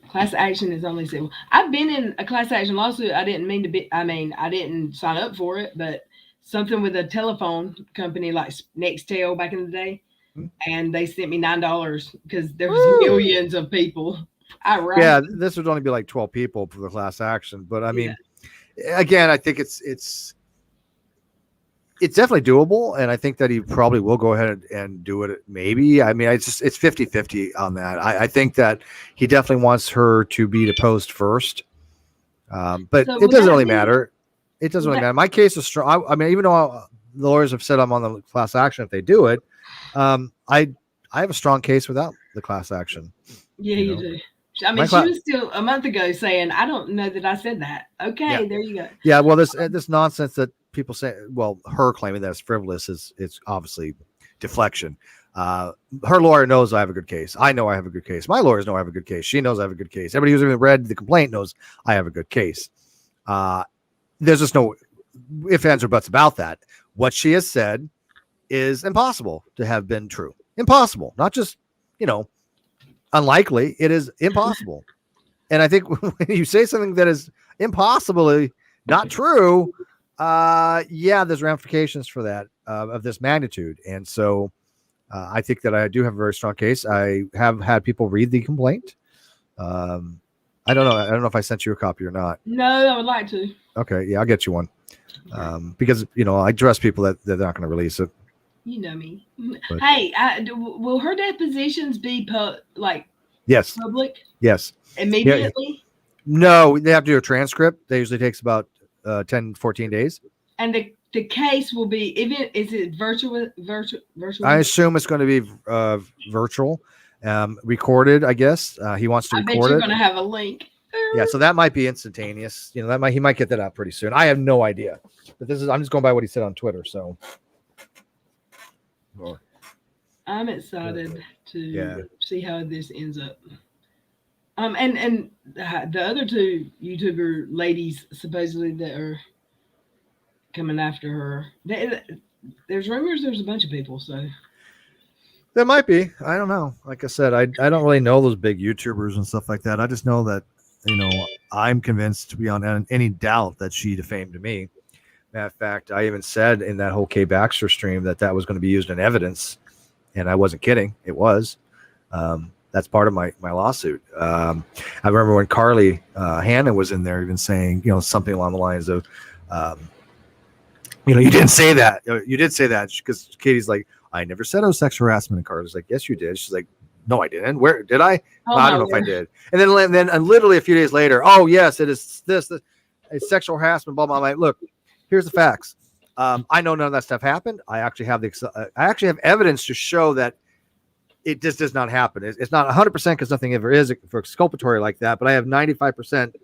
Speaker 2: Class action is only civil. I've been in a class action lawsuit. I didn't mean to be. I mean, I didn't sign up for it, but something with a telephone company like Nextel back in the day, and they sent me $9 because there was millions of people.
Speaker 7: Yeah, this would only be like 12 people for the class action, but I mean, again, I think it's definitely doable, and I think that he probably will go ahead and do it. Maybe. I mean, it's 50-50 on that. I think that he definitely wants her to be deposed first, but it doesn't really matter. It doesn't really matter. My case is strong. I mean, even though the lawyers have said I'm on the class action if they do it, I have a strong case without the class action.
Speaker 2: Yeah, you do. I mean, she was still a month ago saying, "I don't know that I said that." Okay, there you go.
Speaker 7: Yeah, well, this nonsense that people say, well, her claiming that it's frivolous it's obviously deflection. Her lawyer knows I have a good case. I know I have a good case. My lawyers know I have a good case. She knows I have a good case. Everybody who's even read the complaint knows I have a good case. There's just no ifs, ands, or buts about that. What she has said is impossible to have been true. Impossible. Not just, unlikely. It is impossible. And I think when you say something that is impossibly not true, there's ramifications for that of this magnitude. And so I think that I do have a very strong case. I have had people read the complaint. I don't know. I don't know if I sent you a copy or not.
Speaker 2: No, I would like to.
Speaker 7: Okay. Yeah, I'll get you one. Because, I trust people that they're not going to release it.
Speaker 2: You know me. But, hey, will her depositions be
Speaker 7: yes,
Speaker 2: public?
Speaker 7: Yes.
Speaker 2: Immediately?
Speaker 7: Yeah. No, they have to do a transcript. That usually takes about 10, 14 days.
Speaker 2: And the case will be, is it virtual?
Speaker 7: I assume it's going to be virtual, recorded, I guess. He wants to record it. I bet
Speaker 2: you're going to have a link.
Speaker 7: Yeah, so that might be instantaneous. He might get that out pretty soon. I have no idea. But I'm just going by what he said on Twitter, so.
Speaker 2: I'm excited to see how this ends up. And the other two YouTuber ladies supposedly that are coming after her. There's rumors. There's a bunch of people. So
Speaker 7: there might be. I don't know. Like I said, I don't really know those big YouTubers and stuff like that. I just know that I'm convinced beyond any doubt that she defamed me. Matter of fact, I even said in that whole Kay Baxter stream that was going to be used in evidence, and I wasn't kidding. It was. That's part of my lawsuit. I remember when Carly Hanna was in there, even saying, something along the lines of, you didn't say that. You did say that, because Katie's like, I never said it was sexual harassment. And Carly's like, yes, you did. She's like, no, I didn't. Where did I? Oh, I don't know if I did. And then literally a few days later, oh yes, it is this it's sexual harassment. Blah blah. I'm like, look, here's the facts. I know none of that stuff happened. I actually have evidence to show that it just does not happen. It's not 100% because nothing ever is for exculpatory like that, but I have 95%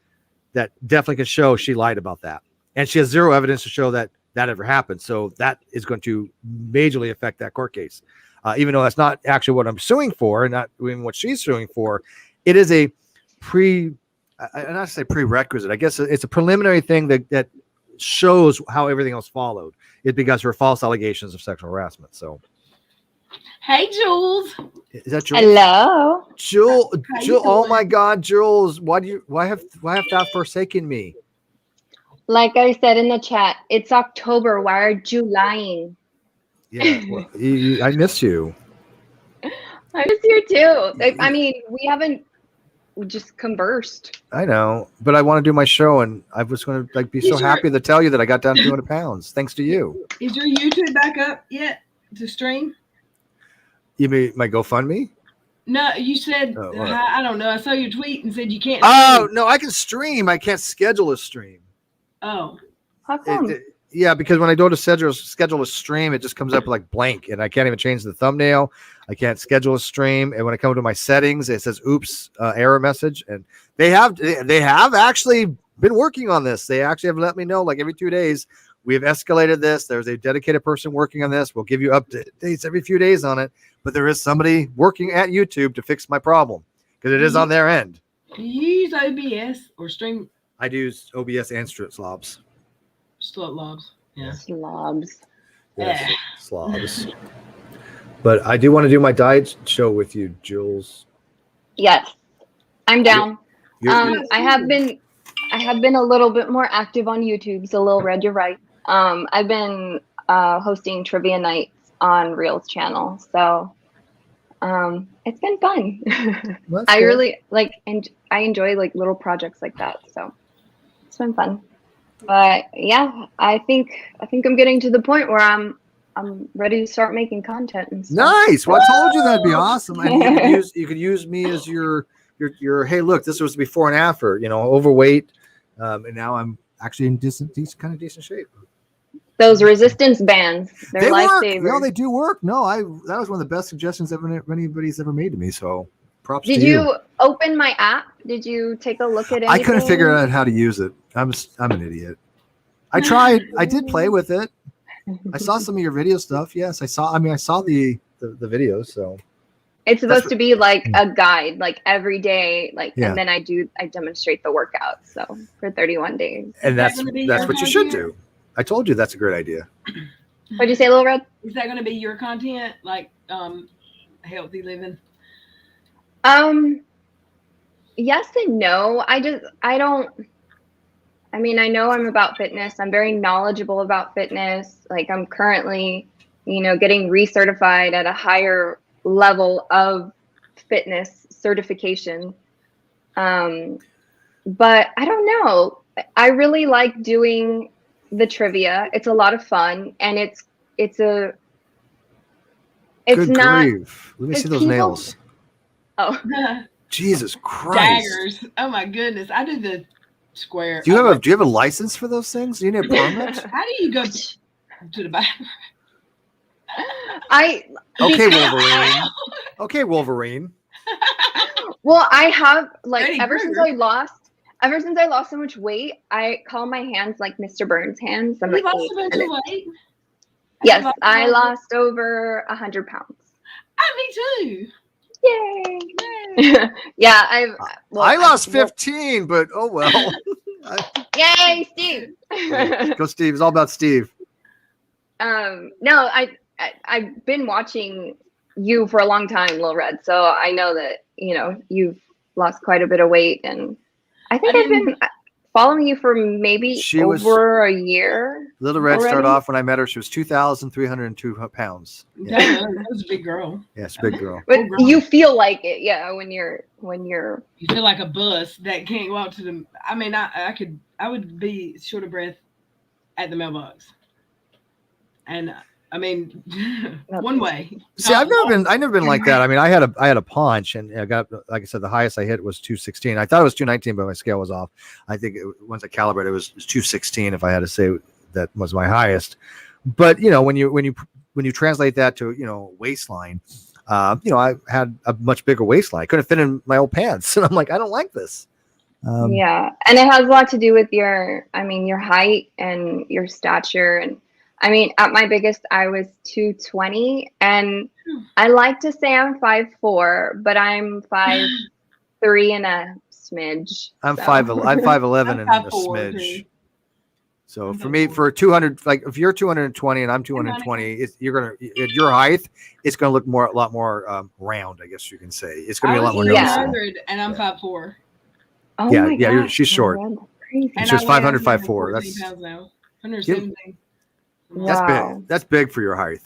Speaker 7: that definitely can show she lied about that. And she has zero evidence to show that ever happened. So that is going to majorly affect that court case. Even though that's not actually what I'm suing for, and not even what she's suing for, it is a I not say prerequisite. I guess it's a preliminary thing that shows how everything else followed. It because her false allegations of sexual harassment. So,
Speaker 2: Hey, Jules.
Speaker 7: is that Jules?
Speaker 8: Hello.
Speaker 7: Jules,
Speaker 2: How you
Speaker 7: Jules, oh
Speaker 2: doing?
Speaker 7: my God, Jules, why have thou forsaken me?
Speaker 8: Like I said in the chat, it's October. Why are you lying?
Speaker 7: Yeah, well, I miss you.
Speaker 8: I was here too. I mean, we haven't just conversed.
Speaker 7: I know, but I want to do my show, and I was going to be so happy to tell you that I got down 200 pounds thanks to you.
Speaker 2: Is your YouTube back up yet to stream?
Speaker 7: You mean my GoFundMe?
Speaker 2: No, you said
Speaker 7: what?
Speaker 2: I don't know. I saw your tweet and said you can't.
Speaker 7: Oh
Speaker 2: stream.
Speaker 7: no, I can stream. I can't schedule a stream.
Speaker 2: Oh,
Speaker 8: How come?
Speaker 7: Yeah, because when I go to schedule a stream, it just comes up like blank, and I can't even change the thumbnail. I can't schedule a stream, and when I come to my settings, it says "oops" error message. And they have actually been working on this. They actually have let me know like every 2 days. We have escalated this. There's a dedicated person working on this. We'll give you updates every few days on it. But there is somebody working at YouTube to fix my problem because it is on their end.
Speaker 2: do you use OBS or stream
Speaker 7: I do use OBS and Slobs.
Speaker 2: slut lobs? Yeah.
Speaker 8: Slobs.
Speaker 7: Yes, slobs. But I do want to do my diet show with you, Jules.
Speaker 8: Yes, I'm down.
Speaker 7: You're-
Speaker 8: I have been a little bit more active on YouTube. So Lil Red, you're right. I've been hosting trivia nights on Reel's channel. So it's been fun.
Speaker 7: That's
Speaker 8: I
Speaker 7: good.
Speaker 8: really like, and I enjoy like little projects like that. So it's been fun. But yeah, I think I'm getting to the point where I'm ready to start making content and stuff.
Speaker 7: Nice. Well, I told you that'd be awesome. And you could use me as your hey, look, this was before and after, overweight. And now I'm actually in decent shape.
Speaker 8: Those resistance bands, they're
Speaker 7: They work.
Speaker 8: lifesavers.
Speaker 7: No, they do work. No, that was one of the best suggestions anybody's ever made to me. So props
Speaker 8: Did
Speaker 7: to you.
Speaker 8: you open my app? Did you take a look at it?
Speaker 7: I couldn't figure out how to use it. I'm an idiot. I tried. I did play with it. I saw some of your video stuff. Yes, I saw the videos. So
Speaker 8: It's supposed to be like a guide, like every day, like,
Speaker 7: Yeah.
Speaker 8: and then I demonstrate the workout. So for 31 days.
Speaker 7: and
Speaker 2: that
Speaker 7: that's
Speaker 2: gonna be
Speaker 7: what
Speaker 2: your
Speaker 7: you should
Speaker 2: content?
Speaker 7: do. I told you that's a great idea.
Speaker 8: What'd you say, Lil Red?
Speaker 2: Is that going to be your content, like healthy living?
Speaker 8: Yes and no. I know I'm about fitness. I'm very knowledgeable about fitness. Like I'm currently, getting recertified at a higher level of fitness certification. But I don't know. I really like doing the trivia. It's a lot of fun, and it's
Speaker 7: Good
Speaker 8: not.
Speaker 7: grief. Let me see
Speaker 8: it's
Speaker 7: those
Speaker 8: people-
Speaker 7: nails.
Speaker 8: Oh,
Speaker 7: Jesus Christ.
Speaker 2: Daggers. Oh my goodness. I do the square.
Speaker 7: Do you have a license for those things? Do you need a permit?
Speaker 2: How do you go to the bathroom?
Speaker 7: Okay, Wolverine. Okay, Wolverine.
Speaker 8: Well, I have like
Speaker 2: Freddy
Speaker 8: ever since
Speaker 2: Krueger.
Speaker 8: I lost so much weight, I call my hands like Mr. Burns' hands. I'm
Speaker 2: You
Speaker 8: like,
Speaker 2: lost a bunch of weight?
Speaker 8: yes,
Speaker 2: You
Speaker 8: I
Speaker 2: lost-
Speaker 8: lost over 100 pounds.
Speaker 2: Me too.
Speaker 8: Yay!
Speaker 2: Yay.
Speaker 8: Yeah,
Speaker 7: I lost 15, but oh well.
Speaker 8: Yay, Steve!
Speaker 7: Go, Steve. It's all about Steve.
Speaker 8: No, I've been watching you for a long time, Lil Red. So I know that you've lost quite a bit of weight, and I think I've been following you for maybe over a year.
Speaker 7: Little Red
Speaker 8: already.
Speaker 7: started off when I met her. She was 2,302 pounds. Yeah,
Speaker 2: That was a big girl.
Speaker 7: yes, big girl.
Speaker 8: But
Speaker 2: Oh, girl.
Speaker 8: you feel like it, yeah, when you're
Speaker 2: You feel like a bus that can't go out to the. I mean, I would be short of breath at the mailbox, and I mean, one way.
Speaker 7: See, I've never been like that. I mean, I had a paunch, and I got, like I said, the highest I hit was 216. I thought it was 219, but my scale was off. I think once I calibrated, it was 216. If I had to say that was my highest, but when you translate that to waistline, I had a much bigger waistline. I couldn't fit in my old pants, and I'm like, I don't like this.
Speaker 8: yeah, and it has a lot to do with your height and your stature. And I mean, at my biggest, I was 220, and I like to say I'm 5'4", but I'm 5'3" and a smidge.
Speaker 7: I'm
Speaker 8: so.
Speaker 7: 5'11", I'm 5'11" and
Speaker 2: I'm
Speaker 7: a
Speaker 2: 5'4"
Speaker 7: smidge.
Speaker 2: too.
Speaker 7: So
Speaker 2: I'm
Speaker 7: for me,
Speaker 2: 5'4".
Speaker 7: for 200, like if you're 220 and I'm 220, you're gonna at your height, it's gonna look a lot more round. I guess you can say it's gonna be a lot more
Speaker 8: Yeah.
Speaker 7: noticeable.
Speaker 2: 200 and I'm 5'4".
Speaker 8: Oh
Speaker 7: Yeah,
Speaker 8: my
Speaker 7: yeah,
Speaker 8: gosh,
Speaker 7: she's short.
Speaker 8: Lauren, that's crazy.
Speaker 2: And
Speaker 7: She's
Speaker 2: I weigh
Speaker 7: 500, 5'4".
Speaker 2: 114
Speaker 7: That's
Speaker 2: pounds now. 117.
Speaker 7: that's
Speaker 8: Wow.
Speaker 7: big. That's big for your height.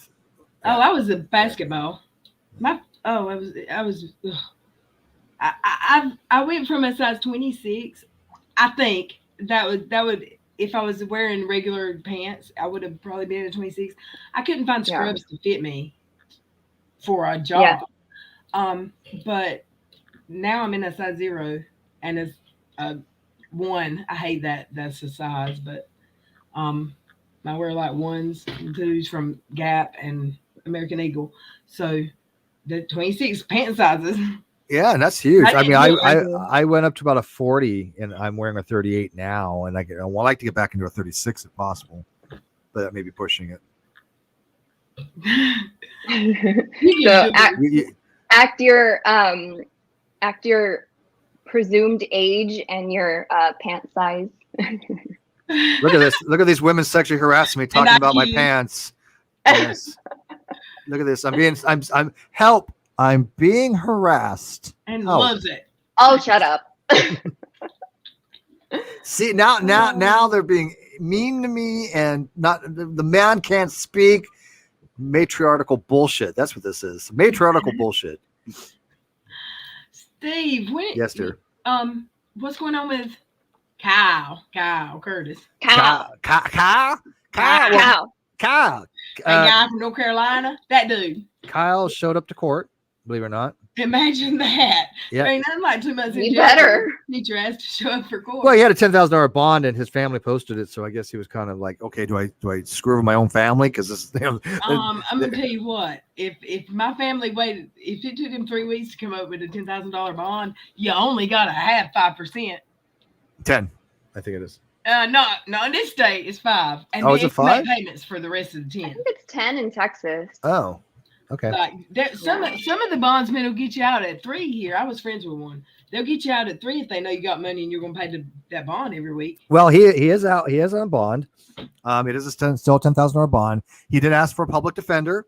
Speaker 2: Oh, I was a basketball. I was. Ugh. I went from a size 26. I think that would if I was wearing regular pants, I would have probably been a 26. I couldn't find
Speaker 8: Yeah.
Speaker 2: scrubs to fit me for a job.
Speaker 8: Yeah.
Speaker 2: But now I'm in a size 0 and it's a 1. I hate that that's the size, but I wear like 1s and 2s from Gap and American Eagle. So the 26 pant sizes.
Speaker 7: Yeah, and that's huge. I mean,
Speaker 2: I
Speaker 7: I went up to about a 40, and I'm wearing a 38 now, and I like to get back into a 36 if possible, but that may be pushing it.
Speaker 8: So act your presumed age and your pant size.
Speaker 7: Look at this. Look at these women sexually harassing me, talking about my pants. Yes. Look at this. I'm help. I'm being harassed.
Speaker 2: And
Speaker 7: Help.
Speaker 2: loves it.
Speaker 8: Oh, shut up.
Speaker 7: See, now they're being mean to me, and not the man can't speak. Matriarchal bullshit. That's what this is. Matriarchal bullshit.
Speaker 2: Steve,
Speaker 7: Yes, dear.
Speaker 2: What's going on with Kyle Curtis?
Speaker 8: Cow.
Speaker 7: Kyle.
Speaker 2: That guy from North Carolina? That dude.
Speaker 7: Kyle showed up to court, believe it or not.
Speaker 2: Imagine that.
Speaker 7: Yeah.
Speaker 2: There ain't nothing like 2 months in
Speaker 8: You
Speaker 2: jail.
Speaker 8: better.
Speaker 2: Need your ass to show up for court.
Speaker 7: Well, he had a $10,000 bond, and his family posted it, so I guess he was kind of like, okay, do I screw over my own family? Because this,
Speaker 2: I'm gonna tell you what. If my family waited, if it took them 3 weeks to come up with a $10,000 bond, you only gotta have 5%.
Speaker 7: 10, I think it is.
Speaker 2: No, in this state it's 5, and
Speaker 7: Oh,
Speaker 2: then
Speaker 7: is it
Speaker 2: you can make
Speaker 7: 5?
Speaker 2: payments for the rest of the
Speaker 8: I
Speaker 2: 10.
Speaker 8: think it's 10 in Texas.
Speaker 7: Oh, okay.
Speaker 2: Like some of the bondsmen will get you out at 3 here. I was friends with one. They'll get you out at 3 if they know you got money and you're gonna pay that bond every week.
Speaker 7: Well, he is out. He is on bond. It is still a $10,000 bond. He did ask for a public defender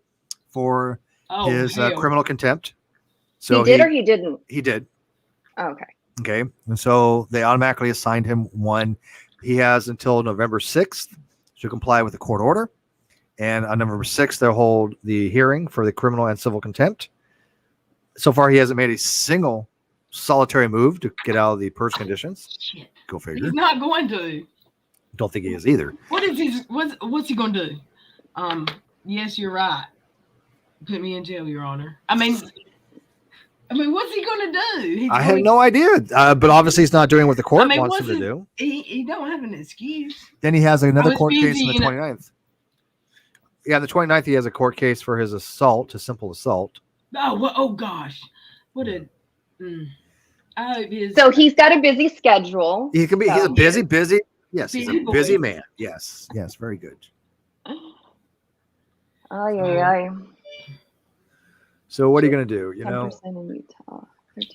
Speaker 7: for his criminal contempt. So
Speaker 8: he did or he didn't?
Speaker 7: He did.
Speaker 8: Oh, okay.
Speaker 7: Okay, and so they automatically assigned him one. He has until November 6th to comply with the court order. And on November 6th, they'll hold the hearing for the criminal and civil contempt. So far, he hasn't made a single solitary move to get out of the purge conditions.
Speaker 2: Shit.
Speaker 7: Go figure.
Speaker 2: He's not going to.
Speaker 7: Don't think he is either.
Speaker 2: What's he going to do? Yes, you're right. Put me in jail, Your Honor. I mean, what's he going to do?
Speaker 7: I have no idea. But obviously, he's not doing what the court wants him to do.
Speaker 2: He don't have an excuse.
Speaker 7: Then he has another court
Speaker 2: busy,
Speaker 7: case on the 29th. Yeah, the 29th, he has a court case for his assault, a simple assault.
Speaker 2: Oh gosh. What a... I hope his...
Speaker 8: So he's got a busy schedule.
Speaker 7: He can be. He's a busy. Yes, he's
Speaker 2: Busy
Speaker 7: a busy
Speaker 2: boy.
Speaker 7: man. Yes, very good.
Speaker 8: Ay.
Speaker 7: So what are you gonna do? You
Speaker 8: 10%
Speaker 7: know,
Speaker 8: in Utah.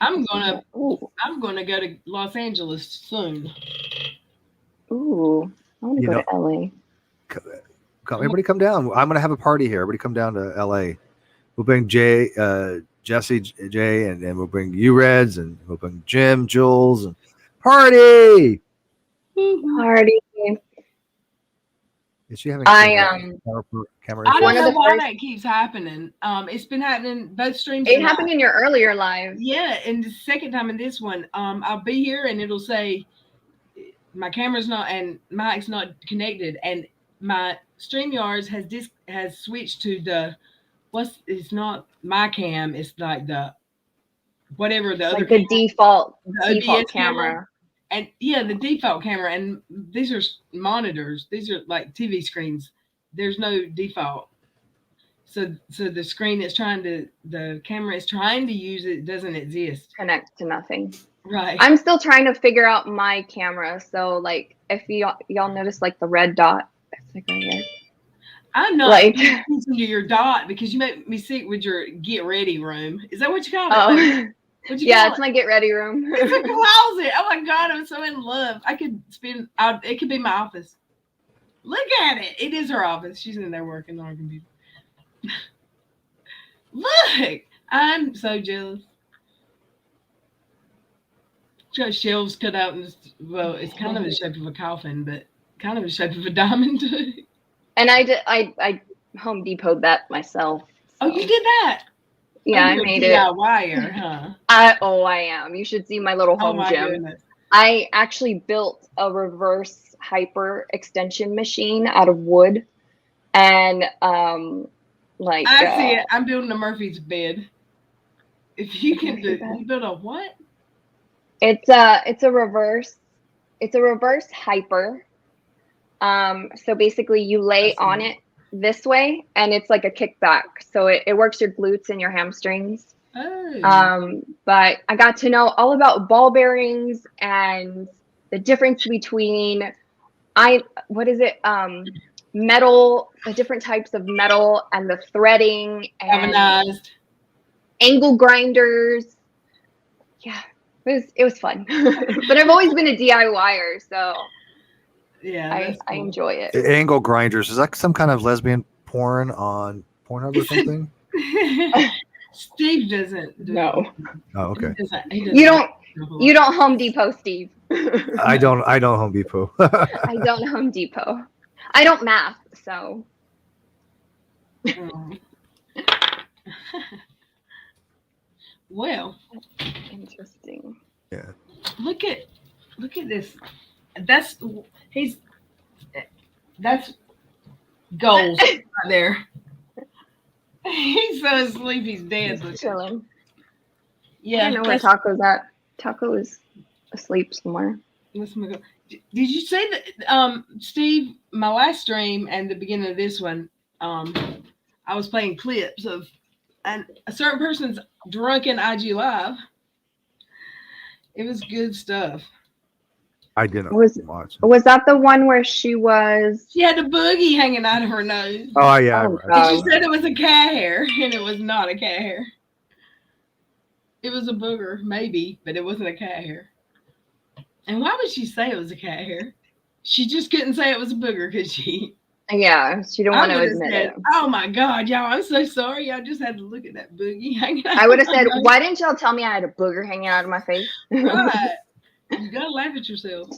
Speaker 2: I'm gonna
Speaker 8: 13%.
Speaker 2: I'm gonna go to Los Angeles soon.
Speaker 8: Ooh. I want to go to LA.
Speaker 7: everybody come down. I'm gonna have a party here. Everybody come down to LA. We'll bring Jesse, Jay, and we'll bring you Reds, and we'll bring Jim, Jules, and party.
Speaker 8: Party.
Speaker 7: Is she having
Speaker 8: I
Speaker 7: camera
Speaker 2: I don't
Speaker 8: One of
Speaker 2: know
Speaker 8: the
Speaker 2: why
Speaker 8: first-
Speaker 2: that keeps happening. It's been happening both streams.
Speaker 8: It
Speaker 2: tonight.
Speaker 8: happened in your earlier live.
Speaker 2: Yeah, and the second time in this one, I'll be here and it'll say my camera's not and mic's not connected, and my StreamYards has switched to the it's not my cam, it's like the whatever the other
Speaker 8: Like the default
Speaker 2: the ODS
Speaker 8: camera.
Speaker 2: And yeah, the default camera, and these are monitors. These are like TV screens. There's no default. So the screen is the camera is trying to use it doesn't exist.
Speaker 8: Connect to nothing.
Speaker 2: Right.
Speaker 8: I'm still trying to figure out my camera. So like if y'all notice like the red dot, it's like right here.
Speaker 2: I'm not
Speaker 8: Like-
Speaker 2: listening to your dot because you make me sick with your get ready room. Is that what you call it?
Speaker 8: Oh.
Speaker 2: What'd you
Speaker 8: Yeah,
Speaker 2: call
Speaker 8: it's
Speaker 2: it?
Speaker 8: my get ready room.
Speaker 2: It's a closet. Oh my God, I'm so in love. I could spend. It could be my office. Look at it. It is her office. She's in there working on her computer. Look, I'm so jealous. She got shelves cut out, and it's kind of the shape of a coffin, but kind of the shape of a diamond too.
Speaker 8: And I Home Depot'd that myself.
Speaker 2: Oh,
Speaker 8: so.
Speaker 2: you did that?
Speaker 8: Yeah,
Speaker 2: Oh,
Speaker 8: I
Speaker 2: you're a
Speaker 8: made it.
Speaker 2: DIYer, huh?
Speaker 8: I am. You should see my little
Speaker 2: Oh
Speaker 8: home
Speaker 2: my
Speaker 8: gym.
Speaker 2: goodness.
Speaker 8: I actually built a reverse hyper extension machine out of wood, and like
Speaker 2: I see it. I'm building a Murphy's bed. If you can
Speaker 8: Murphy
Speaker 2: do,
Speaker 8: bed?
Speaker 2: you build a what?
Speaker 8: it's a reverse hyper. So basically you lay on it this way, and it's like a kickback, so it works your glutes and your hamstrings.
Speaker 2: Oh.
Speaker 8: But I got to know all about ball bearings and the difference between metal, the different types of metal, and the threading and
Speaker 2: Galvanized.
Speaker 8: angle grinders. Yeah, it was fun. But I've always been a DIYer, so
Speaker 2: Yeah,
Speaker 8: I
Speaker 2: that's cool.
Speaker 8: enjoy it.
Speaker 7: Angle grinders. Is that some kind of lesbian porn on Pornhub or something?
Speaker 2: Steve doesn't do
Speaker 8: No.
Speaker 7: Oh, okay.
Speaker 2: He doesn't
Speaker 8: You don't Home Depot, Steve.
Speaker 7: I don't Home Depot.
Speaker 8: I don't Home Depot. I don't math, so
Speaker 2: Well,
Speaker 8: interesting.
Speaker 7: Yeah.
Speaker 2: look at this. That's goals right there. He's so asleep, he's dead.
Speaker 8: He's chilling.
Speaker 2: Yeah.
Speaker 8: I don't know where Taco's at. Taco is asleep somewhere.
Speaker 2: Let's go. Did you say that, Steve? My last stream and the beginning of this one, I was playing clips of a certain person's drunken IG live. It was good stuff.
Speaker 7: I didn't watch.
Speaker 8: Was that the one where she
Speaker 2: had a boogie hanging out of her nose?
Speaker 7: Oh yeah.
Speaker 2: And she said it was a cat hair, and it was not a cat hair. It was a booger, maybe, but it wasn't a cat hair. And why would she say it was a cat hair? She just couldn't say it was a booger, could she?
Speaker 8: Yeah, she don't want to admit it.
Speaker 2: Oh my God, y'all! I'm so sorry. Y'all just had to look at that boogie hanging out.
Speaker 8: I would have said, "Why didn't y'all tell me I had a booger hanging out of my face?"
Speaker 2: Right. You gotta laugh at yourself.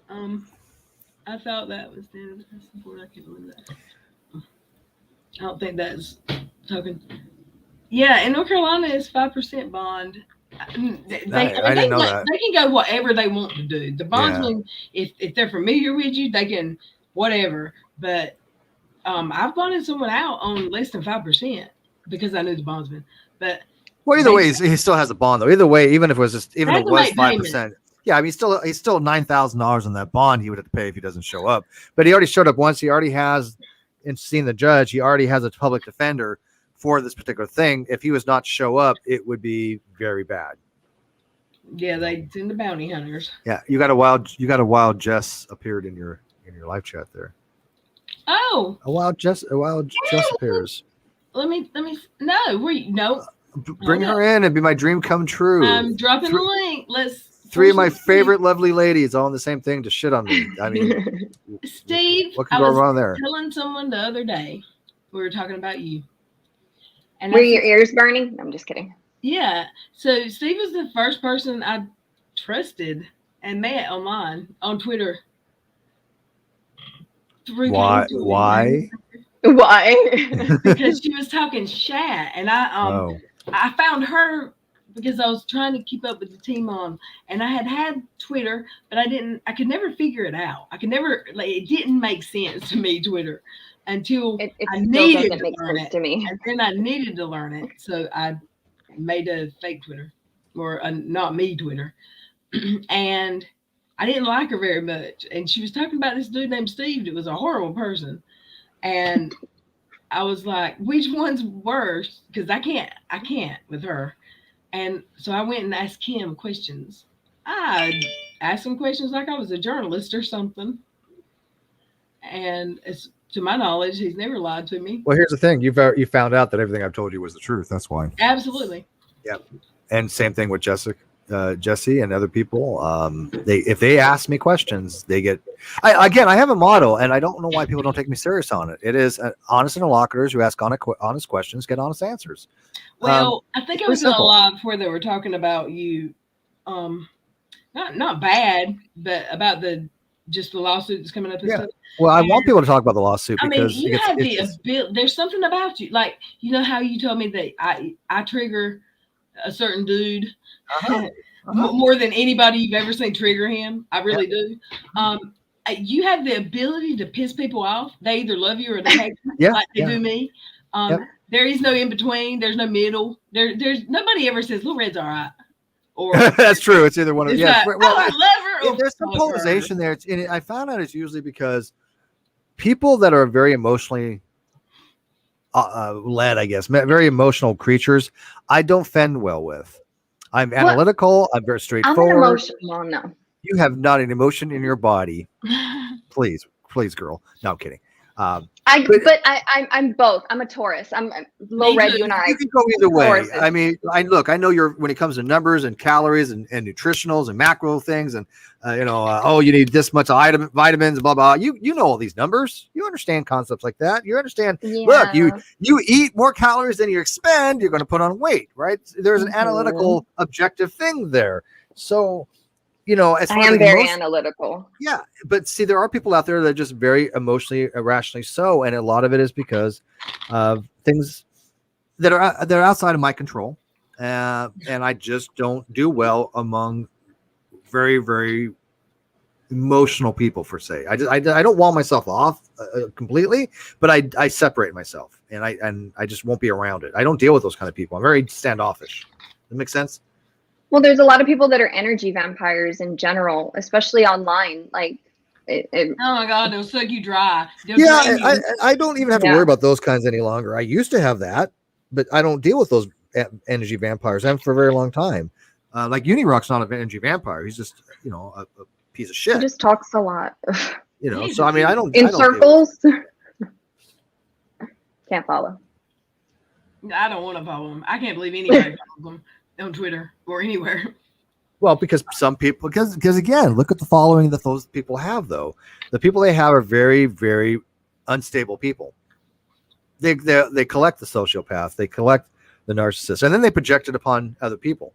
Speaker 2: I thought that was the support. I can't believe that. I don't think that's token. Yeah, in North Carolina, it's 5% bond.
Speaker 7: I didn't know that.
Speaker 2: They can go whatever they want to do. The bondsmen, if they're familiar with you, they can whatever. But I've bonded someone out on less than 5% because I knew the bondsman. But
Speaker 7: well, either way, he still has a bond though. Either way, even if it was 5%. Yeah, I mean, he's still $9,000 on that bond he would have to pay if he doesn't show up. But he already showed up once. He already has, and seen the judge. He already has a public defender for this particular thing. If he was not to show up, it would be very bad.
Speaker 2: Yeah, they send the bounty hunters.
Speaker 7: Yeah, you got a wild Jess appeared in your live chat there.
Speaker 2: Oh,
Speaker 7: a wild Jess appears.
Speaker 2: Let me no.
Speaker 7: Bring her in and be my dream come true.
Speaker 2: I'm dropping the link.
Speaker 7: Three of my favorite lovely ladies all in the same thing to shit on me. I mean,
Speaker 2: Steve,
Speaker 7: what can go wrong there?
Speaker 2: Telling someone the other day, we were talking about you. And
Speaker 8: were your ears burning? I'm just kidding.
Speaker 2: Yeah. So Steve was the first person I trusted and met online on Twitter.
Speaker 7: Why?
Speaker 2: Because she was talking shat, and I found her because I was trying to keep up with the team on, and I had Twitter, but I could never figure it out. I could never, it didn't make sense to me, Twitter, until I needed to learn it. And then I needed to learn it. So I made a fake Twitter, or a not me Twitter. And I didn't like her very much. And she was talking about this dude named Steve that was a horrible person. And I was like, which one's worse? Because I can't with her. And so I went and asked him questions. I asked him questions like I was a journalist or something. And to my knowledge, he's never lied to me.
Speaker 7: Well, here's the thing. You found out that everything I've told you was the truth. That's why.
Speaker 2: Absolutely.
Speaker 7: And same thing with Jesse and other people. If they ask me questions, they get. I have a motto, and I don't know why people don't take me serious on it. It is honest interlocutors who ask honest questions get honest answers.
Speaker 2: Well, I think I was in a
Speaker 7: simple.
Speaker 2: live before they were talking about you, not bad, but about just the lawsuit that's coming up and stuff.
Speaker 7: Well, I want people to talk about the lawsuit
Speaker 2: I mean,
Speaker 7: because
Speaker 2: you have the ability. There's something about you, like you know how you told me that I trigger a certain dude more than anybody you've ever seen trigger him. I really do. You have the ability to piss people off. They either love you or they hate you, like they do me. There is no in between. There's no middle. There's nobody ever says Lil Red's all right. Or
Speaker 7: that's true. It's either one of
Speaker 2: I love her.
Speaker 7: There's some polarization there. I found out it's usually because people that are very emotionally led, I guess, very emotional creatures, I don't fend well with. I'm analytical. I'm very straightforward.
Speaker 8: I'm an emotional. No.
Speaker 7: You have not an emotion in your body. Please, girl. No, I'm kidding.
Speaker 8: I'm both. I'm a Taurus. I'm Lil Red. You and I.
Speaker 7: You can go either way.
Speaker 8: Tauruses.
Speaker 7: I mean, I know you're when it comes to numbers and calories and nutritionals and macro things and you need this much vitamins, blah blah. You know all these numbers. You understand concepts like that. You understand. Yeah. Look, you eat more calories than you expend. You're going to put on weight, right? There's an analytical, objective thing there. So. As
Speaker 8: I am very analytical.
Speaker 7: Yeah, but see, there are people out there that are just very emotionally, irrationally so, and a lot of it is because of things that are outside of my control, and I just don't do well among very, very emotional people, per se. I don't wall myself off completely, but I separate myself, and I just won't be around it. I don't deal with those kind of people. I'm very standoffish. Does that make sense?
Speaker 8: Well, there's a lot of people that are energy vampires in general, especially online. Like,
Speaker 2: oh my God, they'll suck you dry.
Speaker 7: I don't even have to worry about those kinds any longer. I used to have that, but I don't deal with those energy vampires. I haven't for a very long time. Like Unirock's not an energy vampire. He's just, a piece of shit.
Speaker 8: He just talks a lot.
Speaker 7: So I mean, I don't
Speaker 8: in circles. Can't follow.
Speaker 2: I don't want to follow him. I can't believe anybody follows him on Twitter or anywhere.
Speaker 7: Well, because some people, because again, look at the following that those people have, though. The people they have are very, very unstable people. They collect the sociopath, they collect the narcissist, and then they project it upon other people.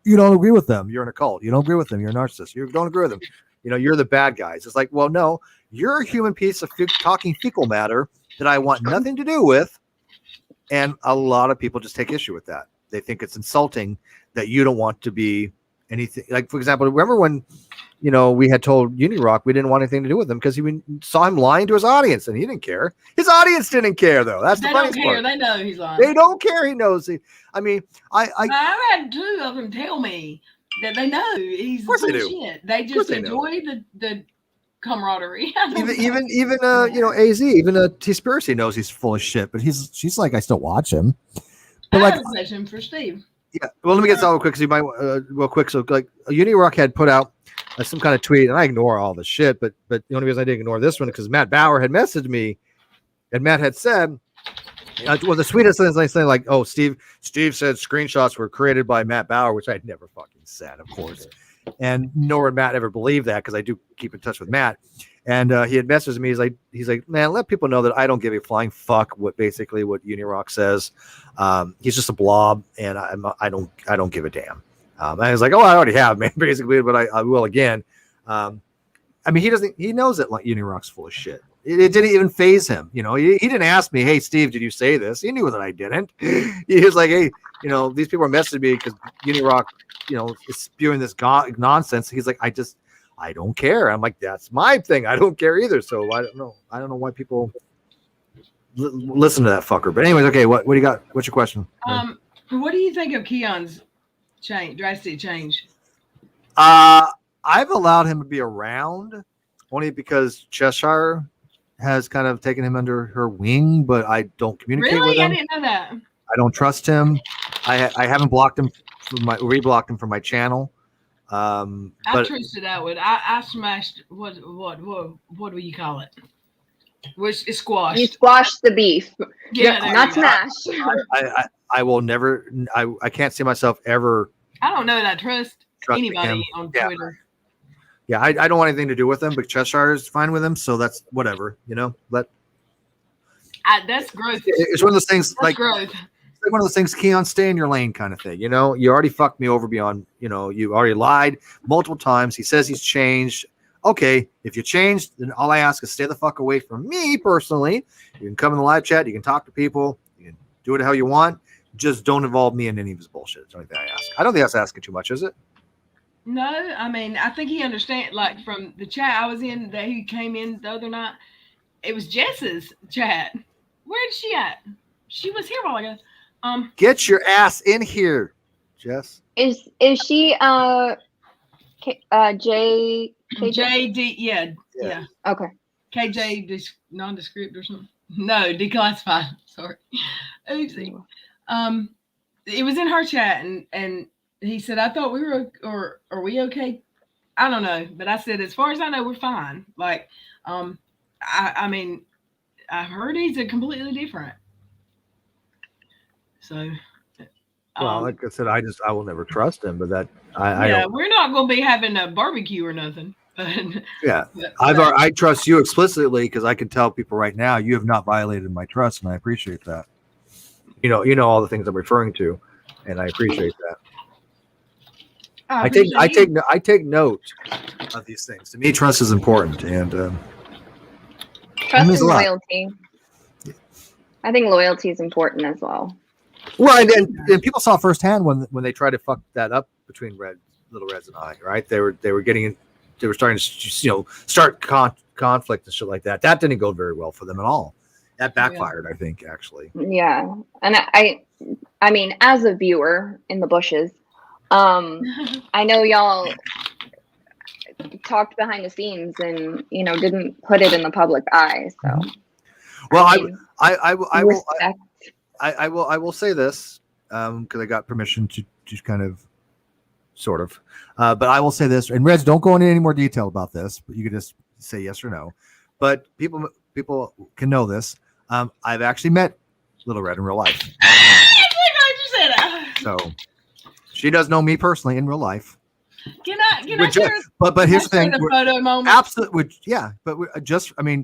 Speaker 7: You don't agree with them, you're in a cult. You don't agree with them, you're a narcissist. You don't agree with them, you're the bad guys. It's like, well, no, you're a human piece of talking fecal matter that I want nothing to do with, and a lot of people just take issue with that. They think it's insulting that you don't want to be anything. Like, for example, remember when, we had told Unirock we didn't want anything to do with him because we saw him lying to his audience and he didn't care. His audience didn't care, though. That's the funny part.
Speaker 2: They know he's lying.
Speaker 7: They don't care. He knows. I've
Speaker 2: had two of them tell me that they know he's full of shit. They just enjoy the camaraderie.
Speaker 7: even AZ, even T-Spiracy knows he's full of shit, but she's like, I still watch him.
Speaker 2: But I have a question for Steve.
Speaker 7: Yeah, well, let me get this out real quick because you might real quick. So, like, Unirock had put out some kind of tweet, and I ignore all the shit, but the only reason I didn't ignore this one is because Matt Bauer had messaged me, and Matt had said, the sweetest thing is like saying, like, oh, Steve said screenshots were created by Matt Bauer, which I never fucking said, of course, and nor would Matt ever believe that because I do keep in touch with Matt. And he had messaged me. He's like, man, let people know that I don't give a flying fuck what Unirock says. He's just a blob, and I don't give a damn. And I was like, oh, I already have, man, basically, but I will again. I mean, he knows that Unirock's full of shit. It didn't even phase him. He didn't ask me, hey, Steve, did you say this? He knew that I didn't. He was like, hey, these people are messaging me because Unirock, is spewing this nonsense. He's like, I don't care. I'm like, that's my thing. I don't care either. So I don't know. I don't know why people listen to that fucker. But anyways, okay. What do you got? What's your question?
Speaker 2: What do you think of Keon's drastic change?
Speaker 7: I've allowed him to be around only because Cheshire has kind of taken him under her wing, but I don't communicate with him.
Speaker 2: I didn't know that.
Speaker 7: I don't trust him. I haven't blocked him reblocked him from my channel.
Speaker 2: I trusted that one. I smashed what do you call it? Which is
Speaker 8: You
Speaker 2: squashed.
Speaker 8: squash the beef,
Speaker 2: Yeah, there
Speaker 8: not
Speaker 2: you go.
Speaker 8: smash.
Speaker 7: I will never. I can't see myself ever
Speaker 2: I don't know that I trust
Speaker 7: trusting
Speaker 2: anybody
Speaker 7: him.
Speaker 2: on
Speaker 7: Yeah.
Speaker 2: Twitter.
Speaker 7: Yeah, I don't want anything to do with him, but Cheshire is fine with him, so that's whatever.
Speaker 2: That's growth.
Speaker 7: It's one of those things
Speaker 2: That's
Speaker 7: like
Speaker 2: growth.
Speaker 7: it's like one of those things, Keon, stay in your lane kind of thing. You already fucked me over beyond, you already lied multiple times. He says he's changed. Okay, if you changed, then all I ask is stay the fuck away from me personally. You can come in the live chat, you can talk to people, you can do it how you want. Just don't involve me in any of his bullshit. That's the only thing I ask. I don't think that's asking too much, is it?
Speaker 2: No, I mean, I think he understands, like, from the chat I was in that he came in the other night. It was Jess's chat. Where's she at? She was here a while ago.
Speaker 7: Get your ass in here, Jess.
Speaker 8: Is she J
Speaker 2: JD, yeah.
Speaker 8: Okay.
Speaker 2: KJ nondescript or something. No, declassified. Sorry. Oopsie. It was in her chat, and he said, I thought we were, or are we okay? I don't know. But I said, as far as I know, we're fine. Like, I mean, I've heard he's a completely different. So,
Speaker 7: Well, like I said, I will never trust him, but that
Speaker 2: we're not going to be having a barbecue or nothing.
Speaker 7: Yeah, I trust you explicitly because I can tell people right now you have not violated my trust, and I appreciate that. You know all the things I'm referring to, and I appreciate that. I take note of these things. To me, trust is important, and
Speaker 8: trust and loyalty. I think loyalty is important as well.
Speaker 7: Well, and people saw firsthand when they tried to fuck that up between Little Reds and I, right? They were starting to start conflict and shit like that. That didn't go very well for them at all. That backfired, I think, actually.
Speaker 8: Yeah, and I mean, as a viewer in the bushes, I know y'all talked behind the scenes and didn't put it in the public eye. So,
Speaker 7: well, I will say this because I got permission to kind of, sort of, but I will say this. And Reds, don't go into any more detail about this, but you can just say yes or no. But people can know this. I've actually met Little Red in real life. So she does know me personally in real life.
Speaker 2: Can I share?
Speaker 7: But here's the thing.
Speaker 2: Photo moment?
Speaker 7: Absolutely, yeah. But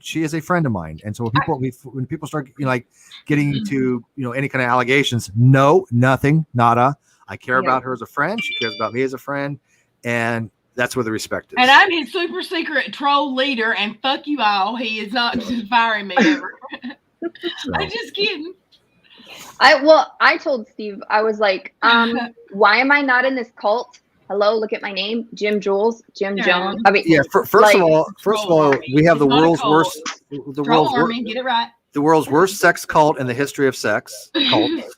Speaker 7: she is a friend of mine, and so when people start getting into any kind of allegations, no, nothing, nada. I care about her as a friend. She cares about me as a friend, and that's where the respect is.
Speaker 2: And I'm his super secret troll leader, and fuck you all. He is not firing me ever. I'm just kidding.
Speaker 8: I told Steve, I was like, why am I not in this cult? Hello, look at my name, Jim Jones. I mean,
Speaker 7: yeah. First of all, we have the world's worst.
Speaker 2: Get it right.
Speaker 7: The world's worst sex cult in the history of sex cults.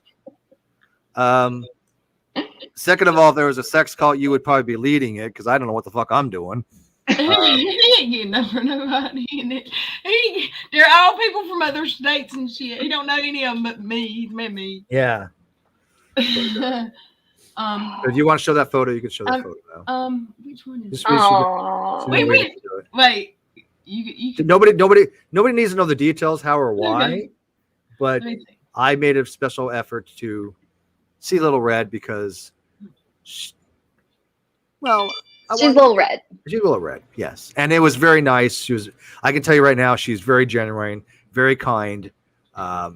Speaker 7: Second of all, if there was a sex cult, you would probably be leading it because I don't know what the fuck I'm doing.
Speaker 2: You never know nobody. They're all people from other states and shit. He don't know any of them but me. He's met me.
Speaker 7: Yeah. If you want to show that photo, you can show that photo now.
Speaker 2: Which one is?
Speaker 7: Wait.
Speaker 2: You
Speaker 7: nobody needs to know the details, how or why.
Speaker 2: Okay.
Speaker 7: But I made a special effort to see Little Red because, she's
Speaker 8: Little Red.
Speaker 7: She's Little Red, yes. And it was very nice. I can tell you right now, she's very genuine, very kind, very,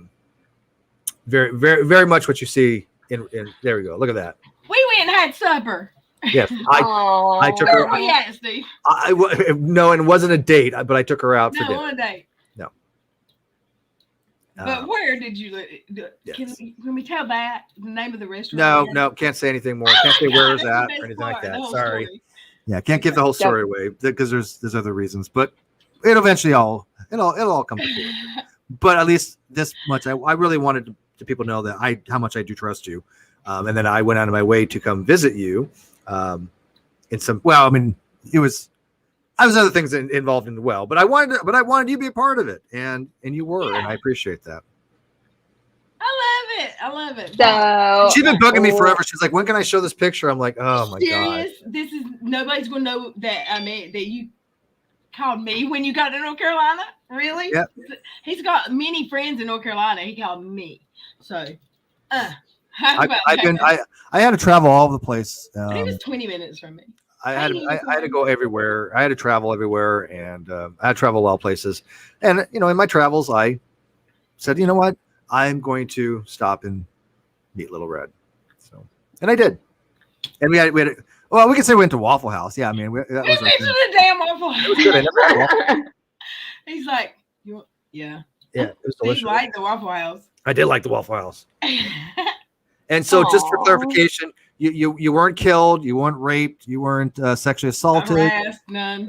Speaker 7: very, very much what you see in there we go. Look at that.
Speaker 2: We went and had supper.
Speaker 7: Yes, I took her.
Speaker 2: Where we at, Steve?
Speaker 7: No, and it wasn't a date, but I took her out for dinner.
Speaker 2: No, on a date.
Speaker 7: No.
Speaker 2: But where did you live?
Speaker 7: Yes.
Speaker 2: Can we tell that the name of the restaurant?
Speaker 7: No, can't say anything more. Can't say where it's at or anything like that. Sorry.
Speaker 2: Story.
Speaker 7: Yeah, can't give the whole story away because there's other reasons, but it eventually it'll all come together. But at least this much, I really wanted to people know that how much I do trust you, and then I went out of my way to come visit you. In some, I was other things involved in the well, but I wanted you to be a part of it, and you were, and I appreciate that.
Speaker 2: I love it.
Speaker 8: So
Speaker 7: she's been bugging me forever. She's like, "When can I show this picture?" I'm like, "Oh my god,
Speaker 2: this is nobody's gonna know that. I mean, that you called me when you got to North Carolina? Really?
Speaker 7: Yep.
Speaker 2: He's got many friends in North Carolina. He called me. So, how
Speaker 7: I,
Speaker 2: about
Speaker 7: I've
Speaker 2: that?
Speaker 7: been I had to travel all over the place.
Speaker 2: But he was 20 minutes from me.
Speaker 7: I had to go everywhere. I had to travel everywhere, and I had to travel a lot of places. And in my travels, I said, you know what, I'm going to stop and meet Little Red. So, and I did. And we had well, we could say we went to Waffle House. Yeah, I mean, that was
Speaker 2: Who mentioned the damn Waffle House?
Speaker 7: it was good. I never had Waffle.
Speaker 2: He's like, yeah.
Speaker 7: Yeah, it was
Speaker 2: He
Speaker 7: delicious.
Speaker 2: liked the Waffle House.
Speaker 7: I did like the Waffle House. And so, just for
Speaker 8: Aw.
Speaker 7: clarification, you weren't killed, you weren't raped, you weren't sexually assaulted.
Speaker 2: Harassed, none.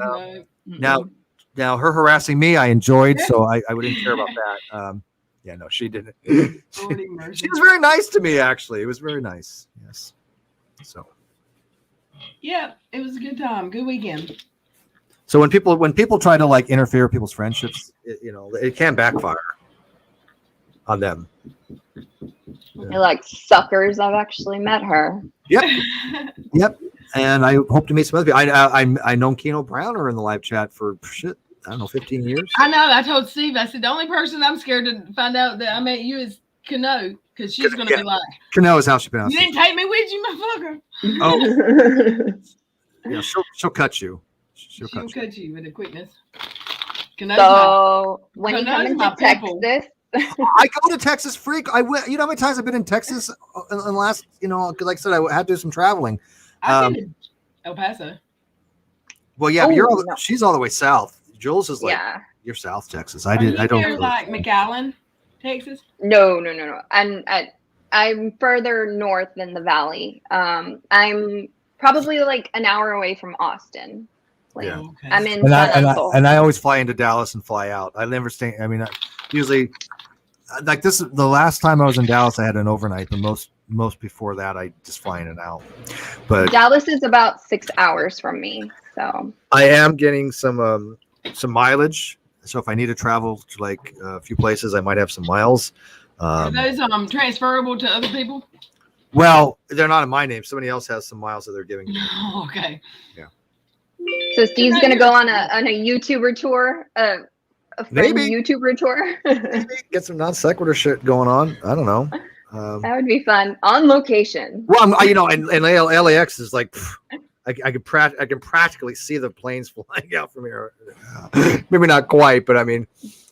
Speaker 2: No.
Speaker 7: Now, her harassing me, I enjoyed, so I wouldn't care about that. Yeah, no, she didn't.
Speaker 2: Lordy mercy.
Speaker 7: She was very nice to me, actually. It was very nice. Yes. So.
Speaker 2: Yeah, it was a good time. Good weekend.
Speaker 7: So when people try to like interfere with people's friendships, it can backfire on them.
Speaker 8: You're like, suckers, I've actually met her.
Speaker 7: Yep. And I hope to meet some other people. I known Keno Browner in the live chat for I don't know, 15 years.
Speaker 2: I know. I told Steve, I said, the only person I'm scared to find out that I met you is Kano, because she's going to be like,
Speaker 7: Keno is how she
Speaker 2: you
Speaker 7: pronounces
Speaker 2: didn't take me with you, motherfucker.
Speaker 7: it. Oh, yeah, she'll cut you. She'll
Speaker 2: She'll
Speaker 7: cut you.
Speaker 2: cut you with a quickness. Kano's
Speaker 8: So when you come
Speaker 2: Kano's my
Speaker 8: into
Speaker 2: people.
Speaker 8: Texas,
Speaker 7: I go to Texas freak. I went. You know how many times I've been in Texas in the last, because like I said, I had to do some traveling.
Speaker 2: I've been to El Paso.
Speaker 7: Well, yeah, but
Speaker 8: Oh, no.
Speaker 7: she's all the way south. Jules is like,
Speaker 8: yeah.
Speaker 7: you're South Texas.
Speaker 2: Are you
Speaker 7: I don't.
Speaker 2: near, like McAllen, Texas?
Speaker 8: No. I'm further north than the valley. I'm probably like an hour away from Austin. Like,
Speaker 7: Yeah.
Speaker 2: Okay.
Speaker 8: I'm in
Speaker 7: And
Speaker 8: San Antonio.
Speaker 7: I always fly into Dallas and fly out. I never stay. I mean, usually, like this. The last time I was in Dallas, I had an overnight. But most before that, I just fly in and out. But
Speaker 8: Dallas is about 6 hours from me, so
Speaker 7: I am getting some mileage. So if I need to travel to like a few places, I might have some miles.
Speaker 2: Are those transferable to other people?
Speaker 7: Well, they're not in my name. Somebody else has some miles that they're giving me.
Speaker 2: Okay.
Speaker 8: so Steve's gonna go on a YouTuber tour, a friend
Speaker 7: Maybe.
Speaker 8: YouTuber tour.
Speaker 7: Maybe get some non sequitur shit going on. I don't know.
Speaker 8: That would be fun on location.
Speaker 7: Well, and LAX is like, I can practically see the planes flying out from here. Maybe not quite, but I mean,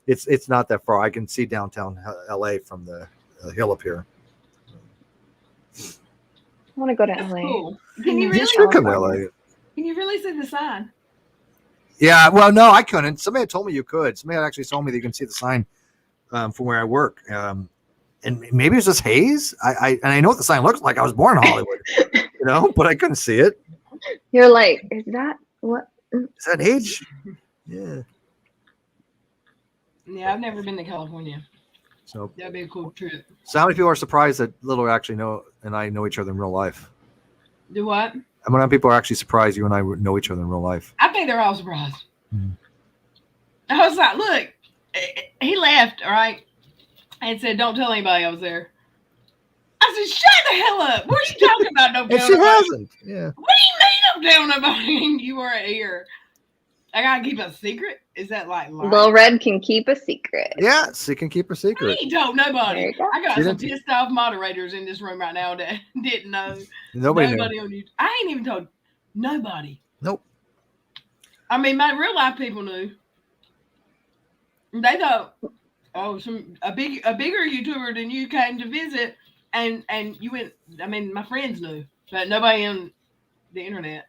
Speaker 7: it's not that far. I can see downtown LA from the hill up here.
Speaker 8: I want to go to
Speaker 2: That's
Speaker 8: LA.
Speaker 2: cool. Can you
Speaker 7: You
Speaker 2: really?
Speaker 7: should come to LA.
Speaker 2: Can you really see the sign?
Speaker 7: Yeah, well, no, I couldn't. Somebody had told me you could. Somebody had actually told me that you can see the sign from where I work. And maybe it's just haze. I know what the sign looks like. I was born in Hollywood, but I couldn't see it.
Speaker 8: You're like, is that what?
Speaker 7: Is that age? Yeah.
Speaker 2: Yeah, I've never been to California.
Speaker 7: So
Speaker 2: That'd be a cool trip.
Speaker 7: how many people are surprised that Little actually and I know each other in real life?
Speaker 2: Do what?
Speaker 7: How many people are actually surprised you and I know each other in real life?
Speaker 2: I think they're all surprised.
Speaker 7: Hmm.
Speaker 2: I was like, look, he left, all right, and said, don't tell anybody I was there. I said, shut the hell up. What are you talking about? Don't
Speaker 7: And
Speaker 2: tell
Speaker 7: she
Speaker 2: nobody.
Speaker 7: hasn't. Yeah.
Speaker 2: What do you mean don't tell nobody you weren't here? I gotta keep a secret? Is that like lying?
Speaker 8: Lil Red can keep a secret.
Speaker 7: Yeah, she can keep her
Speaker 2: I
Speaker 7: secret.
Speaker 2: ain't told
Speaker 8: There
Speaker 2: nobody.
Speaker 8: you go.
Speaker 2: I got
Speaker 7: She
Speaker 2: some
Speaker 7: didn't-
Speaker 2: pissed off moderators in this room right now that didn't know.
Speaker 7: Nobody knew.
Speaker 2: On YouTube. I ain't even told nobody.
Speaker 7: Nope.
Speaker 2: I mean, my real life people knew. They thought, oh, a bigger YouTuber than you came to visit, and you went. I mean, my friends knew, but nobody on the internet.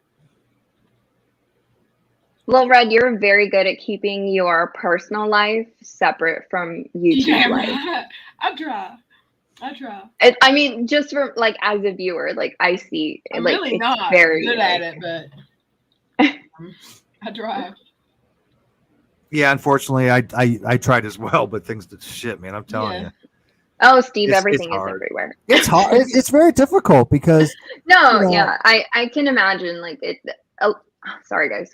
Speaker 8: Lil Red, you're very good at keeping your personal life separate from YouTube
Speaker 2: Yeah,
Speaker 8: life.
Speaker 2: right. I try.
Speaker 8: I mean, just for like as a viewer, like I see,
Speaker 2: I'm
Speaker 8: like
Speaker 2: really
Speaker 8: it's
Speaker 2: not
Speaker 8: very
Speaker 2: good at it, but I try.
Speaker 7: Yeah, unfortunately, I tried as well, but things did shit, man. I'm telling
Speaker 2: Yeah.
Speaker 7: you.
Speaker 8: Oh, Steve,
Speaker 7: It's
Speaker 8: everything is
Speaker 7: hard.
Speaker 8: everywhere.
Speaker 7: It's hard. It's very difficult because
Speaker 8: No,
Speaker 7: You know-
Speaker 8: yeah, I can imagine like it. Oh, sorry, guys.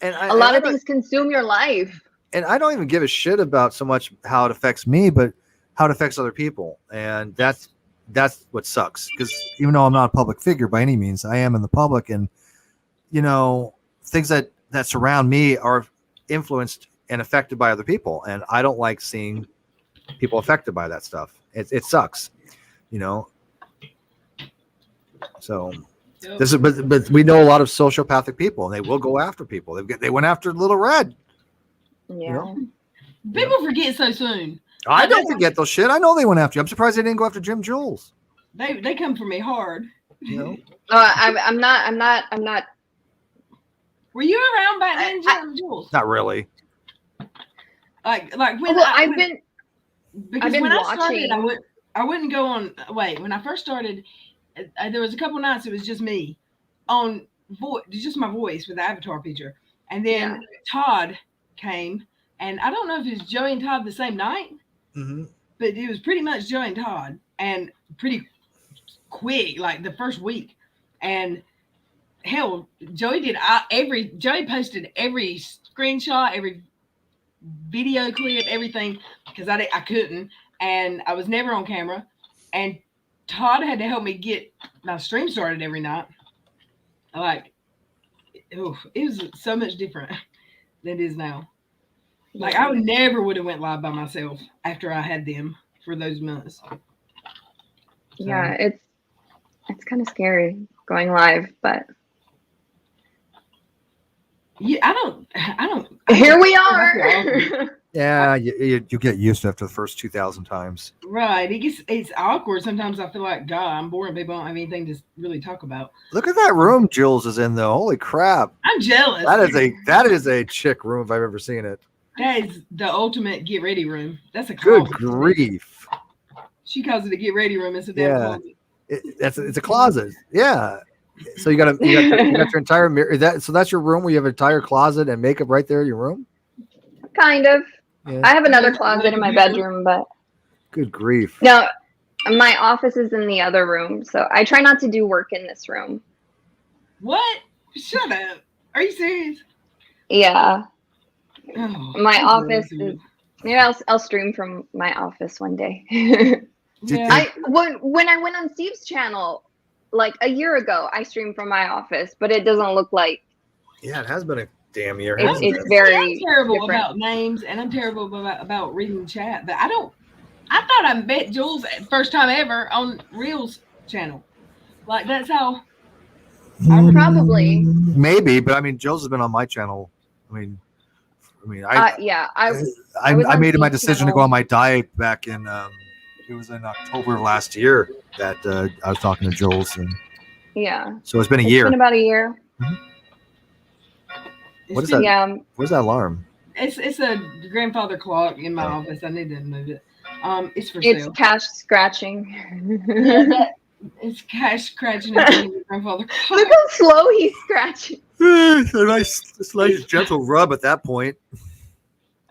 Speaker 7: and
Speaker 8: A lot of things consume your life.
Speaker 7: and I don't even give a shit about so much how it affects me, but how it affects other people. And that's what sucks. Because even though I'm not a public figure by any means, I am in the public, and things that surround me are influenced and affected by other people, and I don't like seeing people affected by that stuff. It sucks, you know. So this is, but we know a lot of sociopathic people, and they will go after people. They went after Little Red.
Speaker 8: Yeah.
Speaker 7: You know?
Speaker 2: People forget so soon.
Speaker 7: I don't forget those shit. I know they went after you. I'm surprised they didn't go after Jim Jules.
Speaker 2: They come for me hard.
Speaker 7: You know.
Speaker 8: I'm not.
Speaker 2: Were you around back then, Jim Jules?
Speaker 7: Not really.
Speaker 2: Like when
Speaker 8: Well,
Speaker 2: I've
Speaker 8: been
Speaker 2: when I started,
Speaker 8: watching.
Speaker 2: I wouldn't go on. Wait, when I first started, there was a couple nights it was just me on just my voice with the avatar picture, and then Todd came, and I don't know if it was Joey and Todd the same night, but it was pretty much Joey and Todd, and pretty quick, like the first week, and hell, Joey posted every screenshot, every video clip, everything, because I couldn't, and I was never on camera, and Todd had to help me get my stream started every night. Like, it was so much different than it is now. Like, I would have went live by myself after I had them for those months.
Speaker 8: Yeah, it's kind of scary going live, but
Speaker 2: yeah, I don't.
Speaker 8: Here we are.
Speaker 7: Yeah, you get used to it after the first 2,000 times.
Speaker 2: Right. It's awkward. Sometimes I feel like, God, I'm boring. People don't have anything to really talk about.
Speaker 7: Look at that room Jules is in, though. Holy crap!
Speaker 2: I'm jealous.
Speaker 7: That is a chick room if I've ever seen it.
Speaker 2: That is the ultimate get ready room. That's a
Speaker 7: Good
Speaker 2: closet.
Speaker 7: grief!
Speaker 2: She calls it a get ready room. It's a damn closet.
Speaker 7: It's a closet. Yeah. So you got your entire mirror. So that's your room where you have an entire closet and makeup right there in your room.
Speaker 8: Kind of.
Speaker 7: Yeah.
Speaker 8: I have another closet in my bedroom, but
Speaker 7: Good grief!
Speaker 8: no, my office is in the other room, so I try not to do work in this room.
Speaker 2: What? Shut up. Are you serious?
Speaker 8: Yeah,
Speaker 2: Oh,
Speaker 8: my
Speaker 2: I'm
Speaker 8: office
Speaker 2: jealous.
Speaker 8: is. Maybe I'll stream from my office one day.
Speaker 2: Yeah.
Speaker 8: When I went on Steve's channel, like a year ago, I streamed from my office, but it doesn't look like
Speaker 7: Yeah, it has been a damn year.
Speaker 8: it's
Speaker 7: hasn't it?
Speaker 8: very
Speaker 2: I'm terrible
Speaker 8: different.
Speaker 2: about names, and I'm terrible about reading chat. But I thought I met Jules first time ever on Reel's channel. Like, that's how.
Speaker 8: Probably.
Speaker 7: Maybe, but I mean, Jules has been on my channel. I mean, I
Speaker 8: was on
Speaker 7: made my
Speaker 8: Steve's
Speaker 7: decision to
Speaker 8: channel.
Speaker 7: go on my diet back in it was in October of last year that I was talking to Jules, and
Speaker 8: Yeah.
Speaker 7: so it's been a
Speaker 8: It's
Speaker 7: year.
Speaker 8: been about a year.
Speaker 7: What is that?
Speaker 8: Yeah.
Speaker 7: What's that alarm?
Speaker 2: It's a grandfather clock in my office. I need to move it. It's for
Speaker 8: It's
Speaker 2: sale.
Speaker 8: cash scratching.
Speaker 2: It's cash scratching in your grandfather clock.
Speaker 8: Look how slow he's scratching.
Speaker 7: It's a nice gentle rub at that point.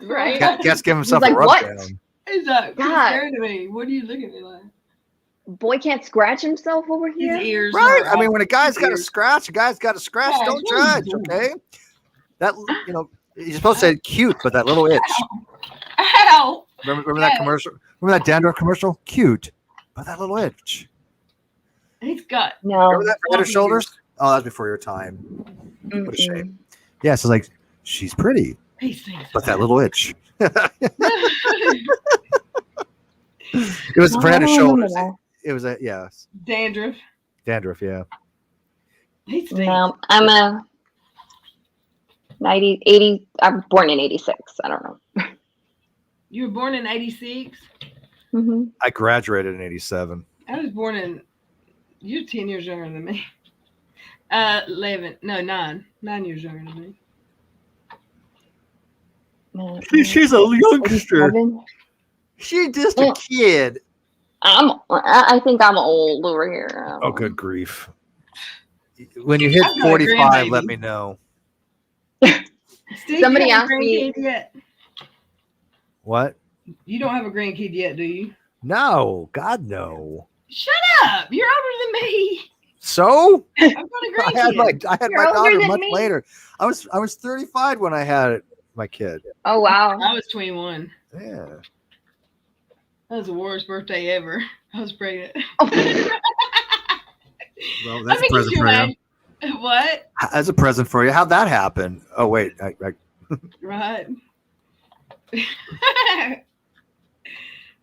Speaker 8: Right?
Speaker 7: Cat's give himself
Speaker 8: like,
Speaker 7: a rub
Speaker 8: "What?"
Speaker 7: down.
Speaker 2: He's like,
Speaker 8: God.
Speaker 2: you're scared of me. What do you look at me like?
Speaker 8: Boy can't scratch himself over
Speaker 2: His
Speaker 8: here.
Speaker 2: ears.
Speaker 7: Right.
Speaker 2: are
Speaker 7: I mean, when a guy's got a
Speaker 2: ears.
Speaker 7: scratch, a guy's got a scratch.
Speaker 2: Yeah,
Speaker 7: Don't
Speaker 2: what are you
Speaker 7: judge,
Speaker 2: doing?
Speaker 7: okay? That you're supposed to say cute, but that little itch.
Speaker 2: Ow!
Speaker 7: Remember that commercial? Remember that dandruff commercial? Cute, but that little itch.
Speaker 2: He's got.
Speaker 8: No.
Speaker 7: Remember that for head and shoulders? Oh, that's before your time. What a shame. Yeah, so like she's pretty,
Speaker 2: He stinks.
Speaker 7: but that little itch. It was for head and shoulders. It was
Speaker 2: Dandruff.
Speaker 7: dandruff. Yeah.
Speaker 2: He stinks.
Speaker 8: No, I'm a 80. I'm born in 86. I don't know.
Speaker 2: You were born in 86.
Speaker 8: Mm-hmm.
Speaker 7: I graduated in '87.
Speaker 2: I was born in. You're 10 years younger than me. 11. No, 9. 9 years younger than me.
Speaker 7: She's a youngster.
Speaker 8: 87.
Speaker 7: She's just a kid.
Speaker 8: I think I'm old over here.
Speaker 7: Oh, good grief. When you hit
Speaker 2: I've got a
Speaker 7: 45,
Speaker 2: grandbaby.
Speaker 7: let me know.
Speaker 2: Steve,
Speaker 8: Somebody
Speaker 2: you have a
Speaker 8: asked me-
Speaker 2: grandkid yet?
Speaker 7: What?
Speaker 2: You don't have a grandkid yet, do you?
Speaker 7: No, God, no.
Speaker 2: Shut up! You're older than me.
Speaker 7: So
Speaker 2: I've got a
Speaker 7: I had
Speaker 2: grandkid.
Speaker 7: my
Speaker 8: You're older
Speaker 7: daughter
Speaker 8: than
Speaker 7: much
Speaker 8: me.
Speaker 7: later. I was 35 when I had my kid.
Speaker 8: Oh wow.
Speaker 2: I was 21.
Speaker 7: Yeah.
Speaker 2: That was the worst birthday ever. I was pregnant.
Speaker 7: Well,
Speaker 2: Let
Speaker 7: that's
Speaker 2: me
Speaker 7: a present
Speaker 2: get
Speaker 7: for
Speaker 2: your
Speaker 7: you.
Speaker 2: name. What?
Speaker 7: As a present for you. How'd that happen? Oh wait,
Speaker 2: Right.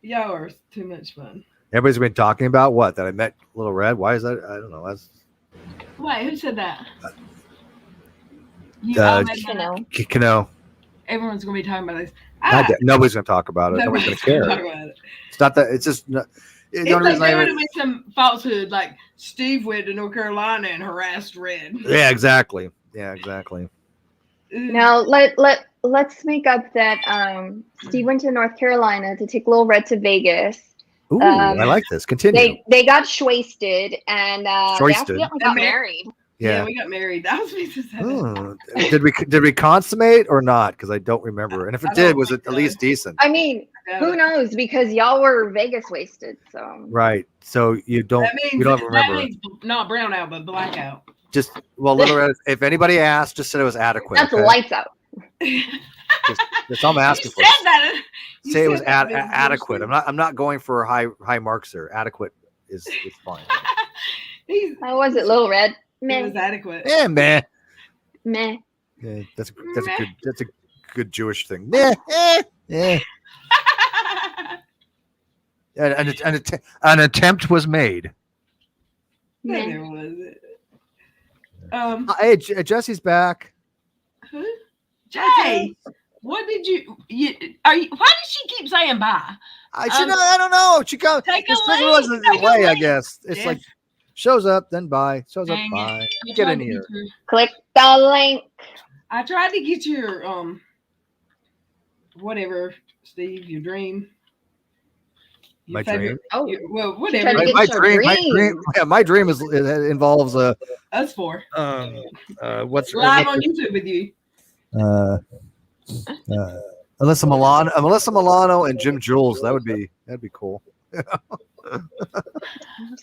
Speaker 2: Y'all are too much fun.
Speaker 7: Everybody's been talking about what? That I met Little Red. Why is that? I don't know. That's
Speaker 2: Wait, who said that? You
Speaker 7: Uh,
Speaker 2: all made that up?
Speaker 7: Kano.
Speaker 2: Everyone's gonna be talking about this.
Speaker 7: Nobody's gonna talk about it. Nobody's
Speaker 2: Nobody's
Speaker 7: gonna
Speaker 2: gonna
Speaker 7: care.
Speaker 2: talk about it.
Speaker 7: It's not that. It's just. The
Speaker 2: It's
Speaker 7: only
Speaker 2: like
Speaker 7: reason I
Speaker 2: there would
Speaker 7: even-
Speaker 2: have been some falsehood, like Steve went to North Carolina and harassed Red.
Speaker 7: Yeah, exactly. Yeah, exactly.
Speaker 8: Now let's make up that Steve went to North Carolina to take Little Red to Vegas.
Speaker 7: Ooh, I like this. Continue.
Speaker 8: They got shwasted and they
Speaker 7: Shwasted.
Speaker 8: accidentally got married.
Speaker 2: Yeah,
Speaker 7: Yeah.
Speaker 2: we got married. That was me to say that.
Speaker 7: Hmm. Did we consummate or not? Because I don't remember. And if it
Speaker 2: I
Speaker 7: did,
Speaker 2: don't
Speaker 7: was it
Speaker 2: think
Speaker 7: at
Speaker 2: so.
Speaker 7: least decent?
Speaker 8: I mean,
Speaker 2: Yeah,
Speaker 8: who knows? Because y'all were Vegas wasted. So
Speaker 7: Right. So you don't.
Speaker 2: That means
Speaker 7: You don't remember.
Speaker 2: that means not brownout, but blackout.
Speaker 7: Just Little Red. If anybody asked, just said it was adequate.
Speaker 8: that's
Speaker 7: okay?
Speaker 8: lights out.
Speaker 7: That's all I'm asking for.
Speaker 2: You said that. You
Speaker 7: Say it
Speaker 2: said
Speaker 7: was
Speaker 2: that, but it's
Speaker 7: adequate.
Speaker 2: bullshit.
Speaker 7: I'm not going for high marks there. Adequate is fine.
Speaker 8: How was it, Little Red?
Speaker 2: It
Speaker 8: Meh.
Speaker 2: was adequate.
Speaker 7: Yeah, man.
Speaker 8: Meh.
Speaker 7: Yeah, that's a good Jewish thing. Yeah, yeah. An attempt was made.
Speaker 2: Yeah,
Speaker 8: Meh.
Speaker 2: there was it.
Speaker 7: Hey, Jesse's back.
Speaker 2: Who? Jay, what did you? Why did she keep saying bye?
Speaker 7: I don't know. She comes.
Speaker 2: Take a
Speaker 7: This
Speaker 2: leak,
Speaker 7: was the
Speaker 2: take a
Speaker 7: way, I
Speaker 2: leak.
Speaker 7: guess. It's
Speaker 2: Yes.
Speaker 7: like shows up, then bye. Shows up,
Speaker 2: Dang it.
Speaker 7: bye.
Speaker 2: I
Speaker 7: Get
Speaker 2: tried
Speaker 7: in
Speaker 2: to
Speaker 7: here.
Speaker 2: your-
Speaker 8: Click the link.
Speaker 2: I tried to get your whatever, Steve, your dream. Your
Speaker 7: My
Speaker 2: favorite-
Speaker 7: dream.
Speaker 8: Oh,
Speaker 2: well,
Speaker 8: tried
Speaker 2: whatever.
Speaker 8: to
Speaker 7: My,
Speaker 8: get
Speaker 7: my
Speaker 8: your
Speaker 7: dream. My
Speaker 8: dream.
Speaker 7: dream. Yeah, my dream involves
Speaker 2: Us four.
Speaker 7: what's
Speaker 2: Live on YouTube with you.
Speaker 7: Alyssa Milano and Jim Jules. That'd be cool.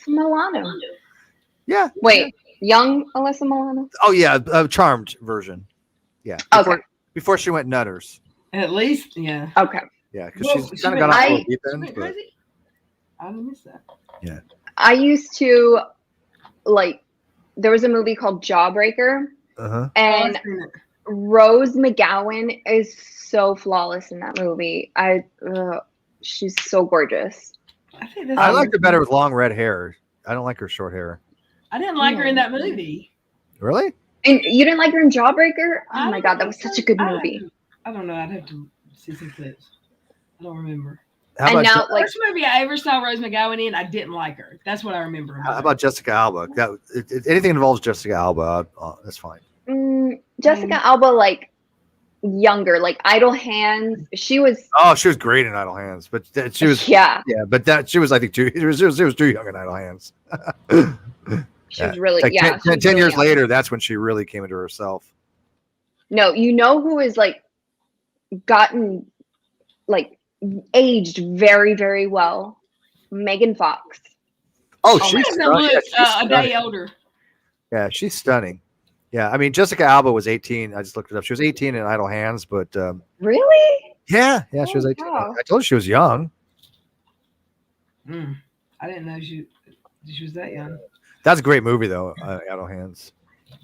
Speaker 8: Milano.
Speaker 7: Yeah.
Speaker 8: Wait, young Alyssa Milano?
Speaker 7: Oh yeah, Charmed version. Yeah.
Speaker 8: Okay.
Speaker 7: Before she went nutters.
Speaker 2: At least, yeah.
Speaker 8: Okay.
Speaker 7: Yeah, because
Speaker 2: Well,
Speaker 7: she's
Speaker 2: she
Speaker 7: kind of
Speaker 2: went-
Speaker 7: got off
Speaker 8: I-
Speaker 7: the deep
Speaker 2: She
Speaker 7: end.
Speaker 2: went
Speaker 7: But
Speaker 2: crazy. I didn't miss that.
Speaker 8: I used to there was a movie called Jawbreaker,
Speaker 7: uh-huh.
Speaker 8: and
Speaker 2: I've seen it.
Speaker 8: Rose McGowan is so flawless in that movie. She's so gorgeous.
Speaker 2: I think that's.
Speaker 7: I liked her better with long red hair. I don't like her short hair.
Speaker 2: I didn't like her in that movie.
Speaker 7: Really?
Speaker 8: And you didn't like her in Jawbreaker?
Speaker 2: I
Speaker 8: Oh my
Speaker 2: don't
Speaker 8: god, that
Speaker 2: think
Speaker 8: was such
Speaker 2: so.
Speaker 8: a good
Speaker 2: I don't
Speaker 8: movie.
Speaker 2: know. I don't know. I'd have to see some clips. I don't remember.
Speaker 7: How
Speaker 8: And
Speaker 7: about,
Speaker 8: now, like,
Speaker 2: First movie I ever saw Rose McGowan in, I didn't like her. That's what I remember.
Speaker 7: how about Jessica Alba? Anything involves Jessica Alba, that's fine.
Speaker 8: Jessica Alba, like younger, like Idle Hands. She was,
Speaker 7: Oh, she was great in Idle Hands, but she was
Speaker 8: yeah,
Speaker 7: but that she was I think too. She was too young in Idle Hands.
Speaker 8: she was really,
Speaker 7: Like
Speaker 8: yeah. she was
Speaker 7: 10
Speaker 8: really
Speaker 7: years
Speaker 8: young.
Speaker 7: later, that's when she really came into herself.
Speaker 8: No, you know who is like gotten like aged very, very well? Megan Fox.
Speaker 7: Oh,
Speaker 2: She
Speaker 7: she's
Speaker 2: doesn't look
Speaker 7: she's
Speaker 2: a
Speaker 7: stunning.
Speaker 2: day older.
Speaker 7: Yeah, she's stunning. Yeah, I mean Jessica Alba was 18. I just looked it up. She was 18 in Idle Hands, but
Speaker 8: Really?
Speaker 7: yeah, she was
Speaker 8: Oh,
Speaker 7: 18.
Speaker 8: wow.
Speaker 7: I told you she was young.
Speaker 2: I didn't know she was that young.
Speaker 7: That's a great movie though, Idle Hands.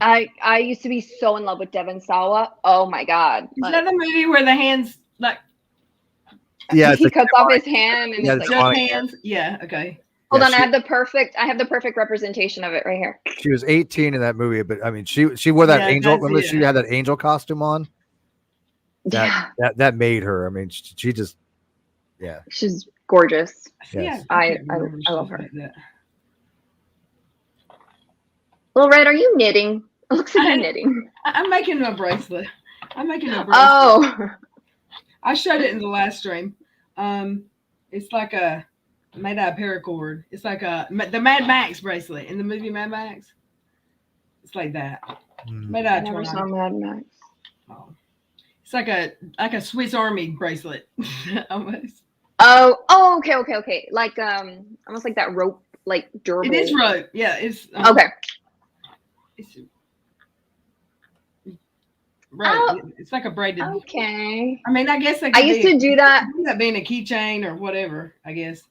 Speaker 8: I used to be so in love with Devon Sawa. Oh my god.
Speaker 2: Is
Speaker 8: Like,
Speaker 2: that the movie where the hands like
Speaker 7: Yeah, it's
Speaker 8: he
Speaker 7: like-
Speaker 8: cuts off his hand and
Speaker 7: Yeah,
Speaker 8: it's
Speaker 7: it's
Speaker 8: like,
Speaker 2: just
Speaker 7: funny.
Speaker 2: hands? Yeah. Okay.
Speaker 8: hold
Speaker 7: yeah,
Speaker 8: on,
Speaker 7: she-
Speaker 8: I have the perfect representation of it right here.
Speaker 7: She was 18 in that movie, but I mean, she wore that
Speaker 2: Yeah,
Speaker 7: angel.
Speaker 2: that's
Speaker 7: Remember,
Speaker 2: it.
Speaker 7: she had that angel costume on.
Speaker 8: Yeah,
Speaker 7: That made her. I mean, she just, yeah.
Speaker 8: she's gorgeous.
Speaker 7: Yes.
Speaker 8: I
Speaker 2: can't remember
Speaker 8: love
Speaker 2: stuff
Speaker 8: her.
Speaker 2: like that.
Speaker 8: Little Red, are you knitting? It looks like you're knitting.
Speaker 2: I'm making a bracelet. I'm making a bracelet.
Speaker 8: Oh,
Speaker 2: I showed it in the last stream. It's like a made out of paracord. It's like the Mad Max bracelet in the movie Mad Max. It's like that. Made
Speaker 8: I
Speaker 2: out of
Speaker 8: never saw
Speaker 2: twine.
Speaker 8: Mad Max.
Speaker 2: Oh. It's like a Swiss Army bracelet almost.
Speaker 8: Oh, okay. Like almost like that rope, like durable.
Speaker 2: It is rope. Yeah, it's
Speaker 8: Okay.
Speaker 2: It's rope. It's like a braided.
Speaker 8: Okay.
Speaker 2: I mean, I guess
Speaker 8: I used to do that.
Speaker 2: that being a keychain or whatever. I guess.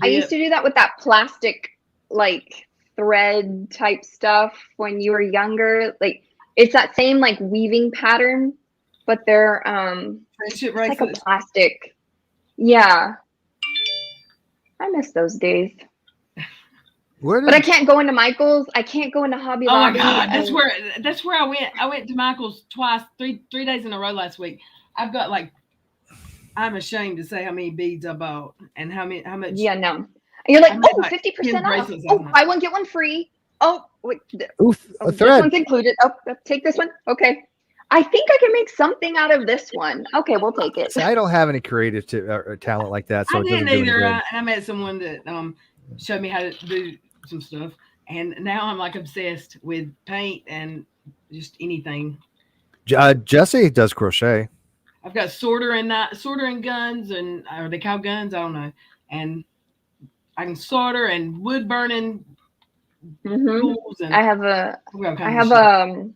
Speaker 8: I used to do that with that plastic, like thread type stuff when you were younger. Like it's that same like weaving pattern. but they're
Speaker 2: Friendship
Speaker 8: it's like a
Speaker 2: bracelets.
Speaker 8: plastic. Yeah. I miss those days.
Speaker 7: Where
Speaker 8: But I
Speaker 7: did
Speaker 8: can't go into Michael's. I can't go into Hobby
Speaker 2: Oh my
Speaker 8: Lobby.
Speaker 2: God, that's where I went. I went to Michael's twice, three days in a row last week. I've got like, I'm ashamed to say how many beads I bought and how much.
Speaker 8: Yeah, no. And you're like,
Speaker 2: I made
Speaker 8: oh,
Speaker 2: like
Speaker 8: 50%
Speaker 2: 10
Speaker 8: off.
Speaker 2: bracelets
Speaker 8: Oh,
Speaker 2: last night.
Speaker 8: buy one, get one free. Oh, wait.
Speaker 7: oof
Speaker 8: Oh,
Speaker 7: a
Speaker 8: this
Speaker 7: thread?
Speaker 8: one's included. Oh, take this one. Okay. I think I can make something out of this one. Okay, we'll take it.
Speaker 7: See, I don't have any creative talent like that, so
Speaker 2: I
Speaker 7: it doesn't
Speaker 2: didn't
Speaker 7: do any
Speaker 2: either.
Speaker 7: good.
Speaker 2: I met someone that showed me how to do some stuff, and now I'm like obsessed with paint and just anything.
Speaker 7: Jesse does crochet.
Speaker 2: I've got soldering guns, and are they called guns? I don't know. And I can solder and wood burning
Speaker 8: Mhm.
Speaker 2: tools, and
Speaker 8: I have a
Speaker 2: I've got all
Speaker 8: I
Speaker 2: kinds of
Speaker 8: have
Speaker 2: shit.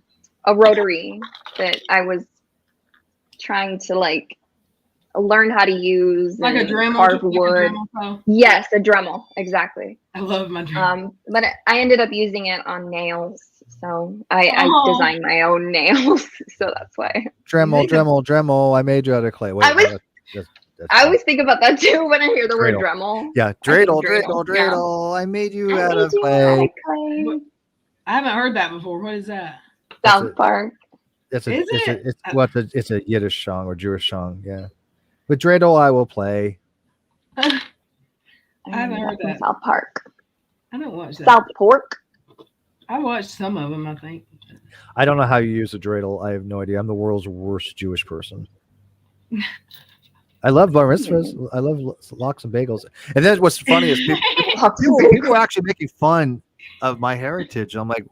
Speaker 8: a rotary that I was trying to like learn how to use
Speaker 2: Like a
Speaker 8: and
Speaker 2: Dremel,
Speaker 8: carve
Speaker 2: like a
Speaker 8: wood.
Speaker 2: Dremel saw.
Speaker 8: Yes, a Dremel, exactly.
Speaker 2: I love my Dremel.
Speaker 8: But I ended up using it on nails, so I
Speaker 2: Oh.
Speaker 8: designed my own nails, so that's why.
Speaker 7: Dremel. I made you out of clay. Wait,
Speaker 8: I was-
Speaker 7: no, that's
Speaker 8: I always think about that too when I hear the word
Speaker 7: Dreidel.
Speaker 8: Dremel.
Speaker 7: yeah,
Speaker 8: think
Speaker 7: dreidel. I made you
Speaker 8: I
Speaker 7: out
Speaker 8: made
Speaker 7: of
Speaker 8: you
Speaker 7: clay.
Speaker 8: out of clay.
Speaker 2: I haven't heard that before. What is that?
Speaker 7: That's
Speaker 8: South Park.
Speaker 2: Is it?
Speaker 7: It's a Yiddish song or Jewish song. Yeah, with dreidel I will play.
Speaker 2: I haven't heard
Speaker 8: from
Speaker 2: that.
Speaker 8: South Park.
Speaker 2: I don't watch that.
Speaker 8: South Pork.
Speaker 2: I watched some of them, I think.
Speaker 7: I don't know how you use a dreidel. I have no idea. I'm the world's worst Jewish person. I love bar mitzvahs. I love lox and bagels. And then what's funny is people are actually making fun of my heritage. I'm like,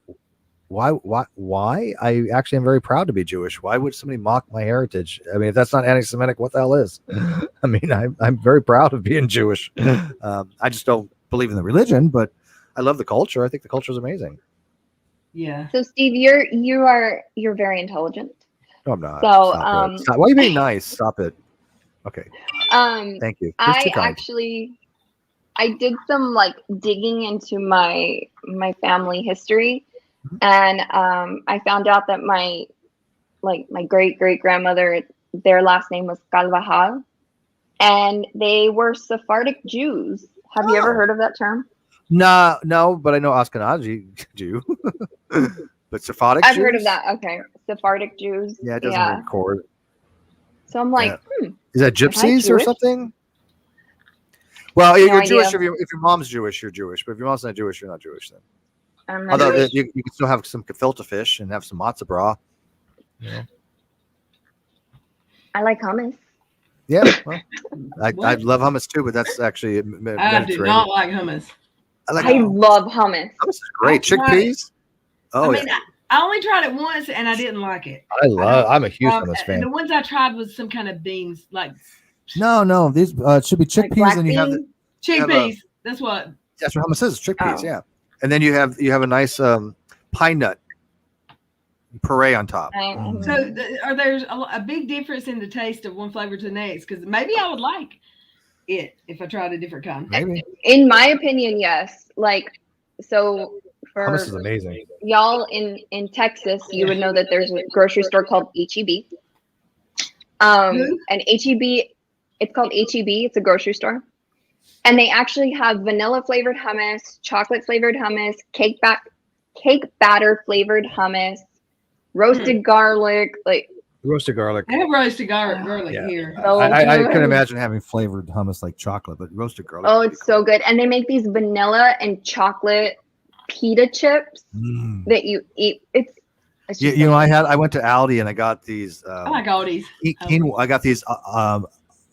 Speaker 7: why? I actually am very proud to be Jewish. Why would somebody mock my heritage? I mean, if that's not anti-Semitic, what the hell is? I mean, I'm very proud of being Jewish. I just don't believe in the religion, but I love the culture. I think the culture is amazing.
Speaker 2: Yeah.
Speaker 8: So Steve, you're very intelligent.
Speaker 7: No, I'm not.
Speaker 8: So,
Speaker 7: Stop it. Stop. Why are you being nice? Stop it. Okay. Thank you. You're too kind.
Speaker 8: I did some like digging into my family history, and I found out that my great grandmother, their last name was Carvajal, and they were Sephardic Jews. Have you ever heard of that term?
Speaker 7: No, but I know Ashkenazi Jew. But Sephardic
Speaker 8: I've
Speaker 7: Jews?
Speaker 8: heard of that. Okay, Sephardic Jews.
Speaker 7: Yeah, it doesn't record.
Speaker 8: So I'm like,
Speaker 7: Is that gypsies or
Speaker 8: Jewish?
Speaker 7: something? Well,
Speaker 8: No
Speaker 7: you're Jewish
Speaker 8: idea.
Speaker 7: if your mom's Jewish, you're Jewish. But if your mom's not Jewish, you're not Jewish then.
Speaker 8: I'm not
Speaker 7: Although
Speaker 8: Jewish.
Speaker 7: you can still have some gefilte fish and have some matzo bra. Yeah.
Speaker 8: I like hummus.
Speaker 7: Yeah, well, I love hummus too, but that's actually
Speaker 2: I do
Speaker 7: Mediterranean.
Speaker 2: not like hummus.
Speaker 7: I like
Speaker 8: I love hummus.
Speaker 7: hummus is great.
Speaker 2: I tried
Speaker 7: Chickpeas. Oh,
Speaker 2: I mean, I only tried it once and I didn't like it.
Speaker 7: I'm a huge hummus fan.
Speaker 2: The ones I tried was some kind of beans, like
Speaker 7: No, these should be chickpeas,
Speaker 8: black
Speaker 7: and you have
Speaker 8: beans?
Speaker 2: chickpeas. That's what.
Speaker 7: that's what hummus is. Chickpeas,
Speaker 8: Oh.
Speaker 7: yeah. And then you have a nice pine nut puree on top.
Speaker 2: So are there a big difference in the taste of one flavor to the next? Because maybe I would like it if I tried a different kind.
Speaker 7: Maybe
Speaker 8: In my opinion, yes. Like, so for
Speaker 7: hummus is amazing.
Speaker 8: y'all in Texas, you would know that there's a grocery store called HEB. And HEB, it's called HEB. It's a grocery store, and they actually have vanilla flavored hummus, chocolate flavored hummus, cake batter flavored hummus, roasted garlic. Like,
Speaker 7: Roasted garlic.
Speaker 2: I have roasted garlic
Speaker 7: Yeah.
Speaker 2: here.
Speaker 8: so
Speaker 7: I
Speaker 8: good.
Speaker 7: couldn't imagine having flavored hummus like chocolate, but roasted garlic.
Speaker 8: Oh,
Speaker 7: would be
Speaker 8: it's so good. And they make these vanilla and chocolate pita chips
Speaker 7: cool.
Speaker 8: that you eat. It's just
Speaker 7: You know, I went to Aldi and I got these.
Speaker 2: I like all these.
Speaker 7: Quinoa. I got these.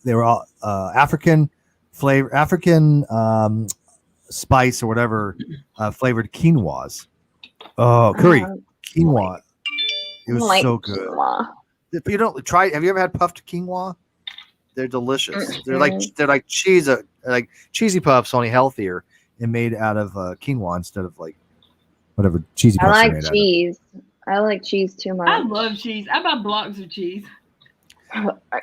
Speaker 7: They were all African flavor, spice or whatever flavored quinoas. Oh, curry quinoa. It was
Speaker 8: like
Speaker 7: so good.
Speaker 8: quinoa.
Speaker 7: If you don't try, have you ever had puffed quinoa? They're delicious. They're like cheese, like cheesy puffs, only healthier and made out of quinoa instead of like whatever cheesy puffs.
Speaker 8: I
Speaker 7: are
Speaker 8: like
Speaker 7: made
Speaker 8: cheese. I like cheese too much.
Speaker 2: I love cheese. I buy blocks of cheese.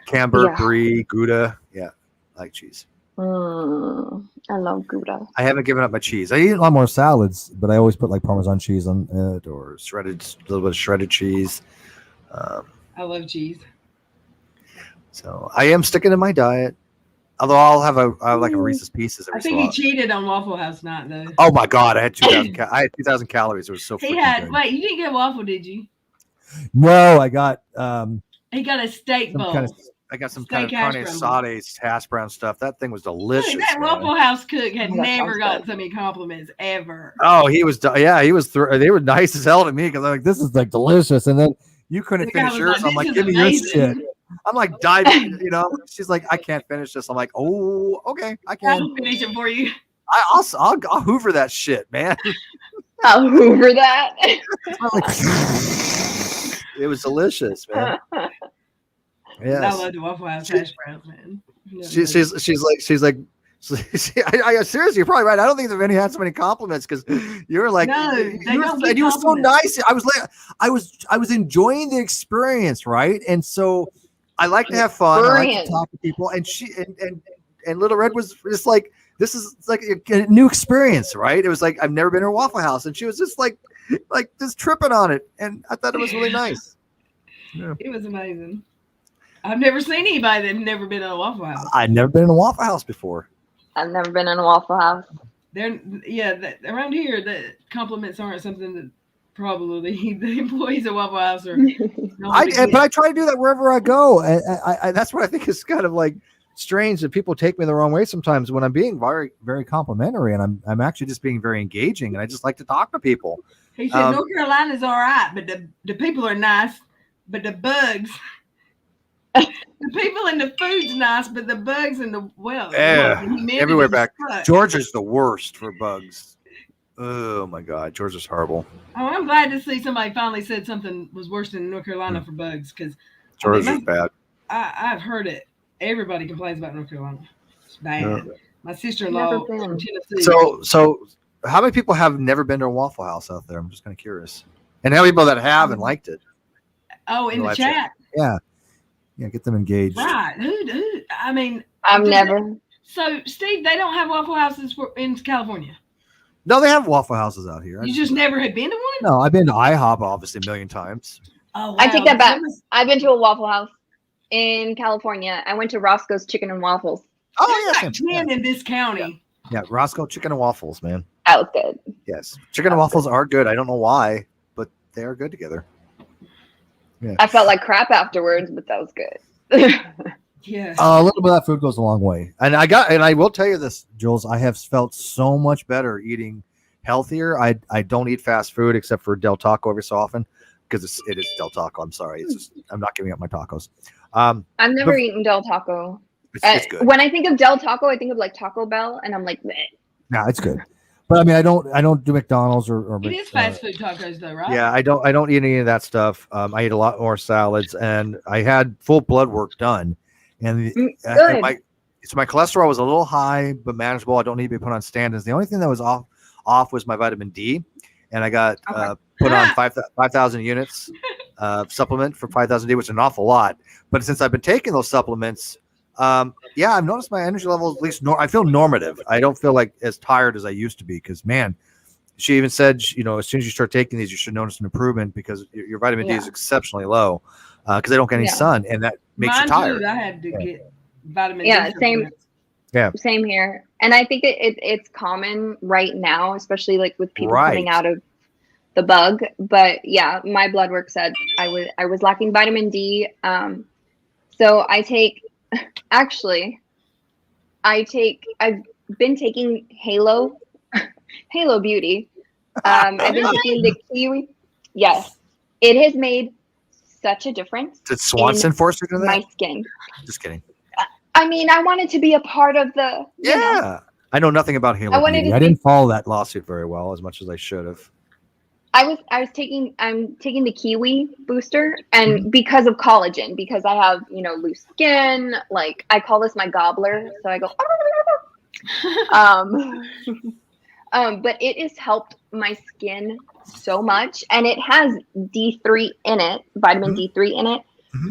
Speaker 7: Camembert,
Speaker 8: Yeah.
Speaker 7: brie, Gouda. Yeah, I like cheese.
Speaker 8: I love Gouda.
Speaker 7: I haven't given up my cheese. I eat a lot more salads, but I always put like Parmesan cheese on it or a little bit of shredded cheese.
Speaker 2: I love cheese.
Speaker 7: So I am sticking to my diet. Although I'll have like a Reese's Pieces
Speaker 2: I
Speaker 7: every so
Speaker 2: think he
Speaker 7: often.
Speaker 2: cheated on Waffle House night though.
Speaker 7: Oh my God, I had 2,000. I had 2,000 calories. It was so
Speaker 2: He
Speaker 7: freaking
Speaker 2: had.
Speaker 7: good.
Speaker 2: Wait, you didn't get waffle, did you?
Speaker 9: No, I got
Speaker 2: He got a steak bowl.
Speaker 7: I got some
Speaker 2: Steak
Speaker 7: kind of
Speaker 2: hash
Speaker 7: carne
Speaker 2: brown.
Speaker 7: asada hash brown stuff. That thing was delicious.
Speaker 2: Look, that
Speaker 7: man.
Speaker 2: Waffle House cook had
Speaker 8: Oh, that
Speaker 2: never
Speaker 8: sounds
Speaker 2: gotten
Speaker 8: good.
Speaker 2: so many compliments ever.
Speaker 7: Oh, he was. Yeah, he was. They were nice as hell to me because I'm like,
Speaker 9: this is like delicious, and then you couldn't
Speaker 2: The guy
Speaker 9: finish
Speaker 2: was
Speaker 9: yours.
Speaker 2: like,
Speaker 9: I'm like,
Speaker 2: "This
Speaker 9: give
Speaker 2: is
Speaker 9: me your
Speaker 2: amazing."
Speaker 9: shit.
Speaker 7: I'm like diving. She's like, I can't finish this. I'm like, oh, okay, I can.
Speaker 2: I'll finish it for you.
Speaker 7: I'll hoover that shit, man.
Speaker 8: I'll hoover that.
Speaker 7: It was delicious, man.
Speaker 2: I
Speaker 7: Yes.
Speaker 2: love the Waffle House hash browns, man.
Speaker 7: She's like. I seriously, you're probably right. I don't think they've any had so many compliments because you're like,
Speaker 2: No, they don't get
Speaker 7: you were so
Speaker 2: compliments.
Speaker 7: nice. I was enjoying the experience, right? And so I like to have fun. I like to talk to people. And she and Little Red was just like, this is like a new experience, right? It was like I've never been to a Waffle House, and she was just like just tripping on it, and I thought it was really nice. Yeah.
Speaker 2: It was amazing. I've never seen anybody that's never been to a Waffle House.
Speaker 7: I'd never been in a Waffle House before.
Speaker 8: I've never been in a Waffle House.
Speaker 2: Around here, the compliments aren't something that probably the employees at Waffle House are.
Speaker 7: But I try to do that wherever I go. I that's what I think is kind of like strange that people take me the wrong way sometimes when I'm being very, very complimentary, and I'm actually just being very engaging, and I just like to talk to people.
Speaker 2: He said North Carolina's all right, but the people are nice, but the bugs. The people and the food's nice, but the bugs and the
Speaker 7: everywhere back. Georgia's the worst for bugs. Oh my God, Georgia's horrible.
Speaker 2: Oh, I'm glad to see somebody finally said something was worse than North Carolina for bugs because
Speaker 7: Georgia's bad.
Speaker 2: I've heard it. Everybody complains about North Carolina. It's bad. Yeah. My sister-in-law from Tennessee.
Speaker 7: So how many people have never been to a Waffle House out there? I'm just kind of curious. And how many people that have and liked it?
Speaker 2: Oh, in the chat.
Speaker 9: Yeah, get them engaged.
Speaker 2: Right. Who? I mean,
Speaker 8: I've never.
Speaker 2: So, Steve, they don't have Waffle Houses in California?
Speaker 7: No, they have Waffle Houses out here.
Speaker 2: You just never had been to one?
Speaker 9: No, I've been to IHOP obviously a million times.
Speaker 2: Oh, wow.
Speaker 8: I take that back. I've been to a Waffle House in California. I went to Roscoe's Chicken and Waffles.
Speaker 7: Oh,
Speaker 2: yeah. Like 10 in this county.
Speaker 7: Yeah, Roscoe Chicken and Waffles, man.
Speaker 8: That was good.
Speaker 7: Yes. Chicken and waffles are good. I don't know why, but they are good together.
Speaker 9: Yeah.
Speaker 8: I felt like crap afterwards, but that was good.
Speaker 2: Yeah.
Speaker 9: A little bit of that food goes a long way. And I will tell you this, Jules, I have felt so much better eating healthier. I don't eat fast food except for Del Taco every so often because it is Del Taco. I'm sorry. It's just, I'm not giving up my tacos.
Speaker 8: I've never eaten Del Taco.
Speaker 7: It's good.
Speaker 8: When I think of Del Taco, I think of like Taco Bell, and I'm like, meh.
Speaker 9: Nah, it's good. But I mean, I don't do McDonald's or
Speaker 2: it is fast food tacos though, right?
Speaker 7: Yeah, I don't eat any of that stuff. I eat a lot more salads, and I had full blood work done, and my cholesterol was a little high but manageable. I don't need to be put on stand-ins. The only thing that was off was my vitamin D, and I got put on 5,000 units supplement for 5,000 D, which is an awful lot. But since I've been taking those supplements, I've noticed my energy levels, at least I feel normative. I don't feel like as tired as I used to be because, man, she even said, as soon as you start taking these, you should notice an improvement because your vitamin D is exceptionally low because I don't get any sun, and that makes you tired.
Speaker 2: Too, I had to get vitamin D.
Speaker 8: Same. Yeah, same here. And I think it's common right now, especially like with people coming out of the bug. But yeah, my blood work said I was lacking vitamin D. So I take. Actually, I've been taking Halo Beauty. I've been taking the kiwi. Yes, it has made such a difference.
Speaker 7: Did Swanson force you to that?
Speaker 8: My skin.
Speaker 7: Just kidding.
Speaker 8: I mean, I wanted to be a part of the. You know.
Speaker 7: I know nothing about Halo Beauty. I didn't follow that lawsuit very well as much as I should have.
Speaker 8: I'm taking the kiwi booster, and because of collagen, because I have, loose skin, like I call this my gobbler. So I go, but it has helped my skin so much, and it has D3 in it, vitamin D3 in it,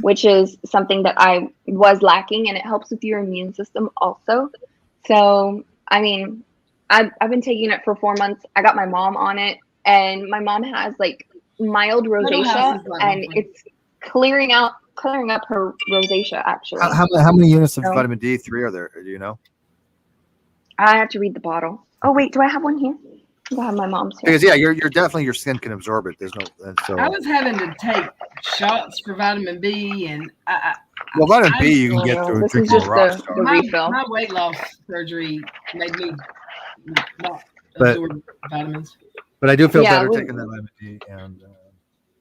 Speaker 8: which is something that I was lacking, and it helps with your immune system also. So, I mean, I've been taking it for 4 months. I got my mom on it. And my mom has like mild rosacea, and it's clearing out clearing up her rosacea. Actually,
Speaker 9: How many units of
Speaker 8: So-
Speaker 9: vitamin D3 are there? Do you know?
Speaker 8: I have to read the bottle. Oh wait, do I have one here? I think I have my mom's here.
Speaker 9: Because yeah, you're definitely your skin can absorb it. There's no and so.
Speaker 2: I was having to take shots for vitamin B, and
Speaker 9: Well, vitamin B you can get
Speaker 8: Oh,
Speaker 9: through
Speaker 8: this is
Speaker 9: drinking
Speaker 8: just
Speaker 9: a rock
Speaker 8: the
Speaker 9: star.
Speaker 8: refill.
Speaker 2: my weight loss surgery made me not
Speaker 9: But-
Speaker 2: absorb vitamins.
Speaker 9: But I do feel
Speaker 8: Yeah,
Speaker 9: better
Speaker 8: we-
Speaker 9: taking that vitamin D, and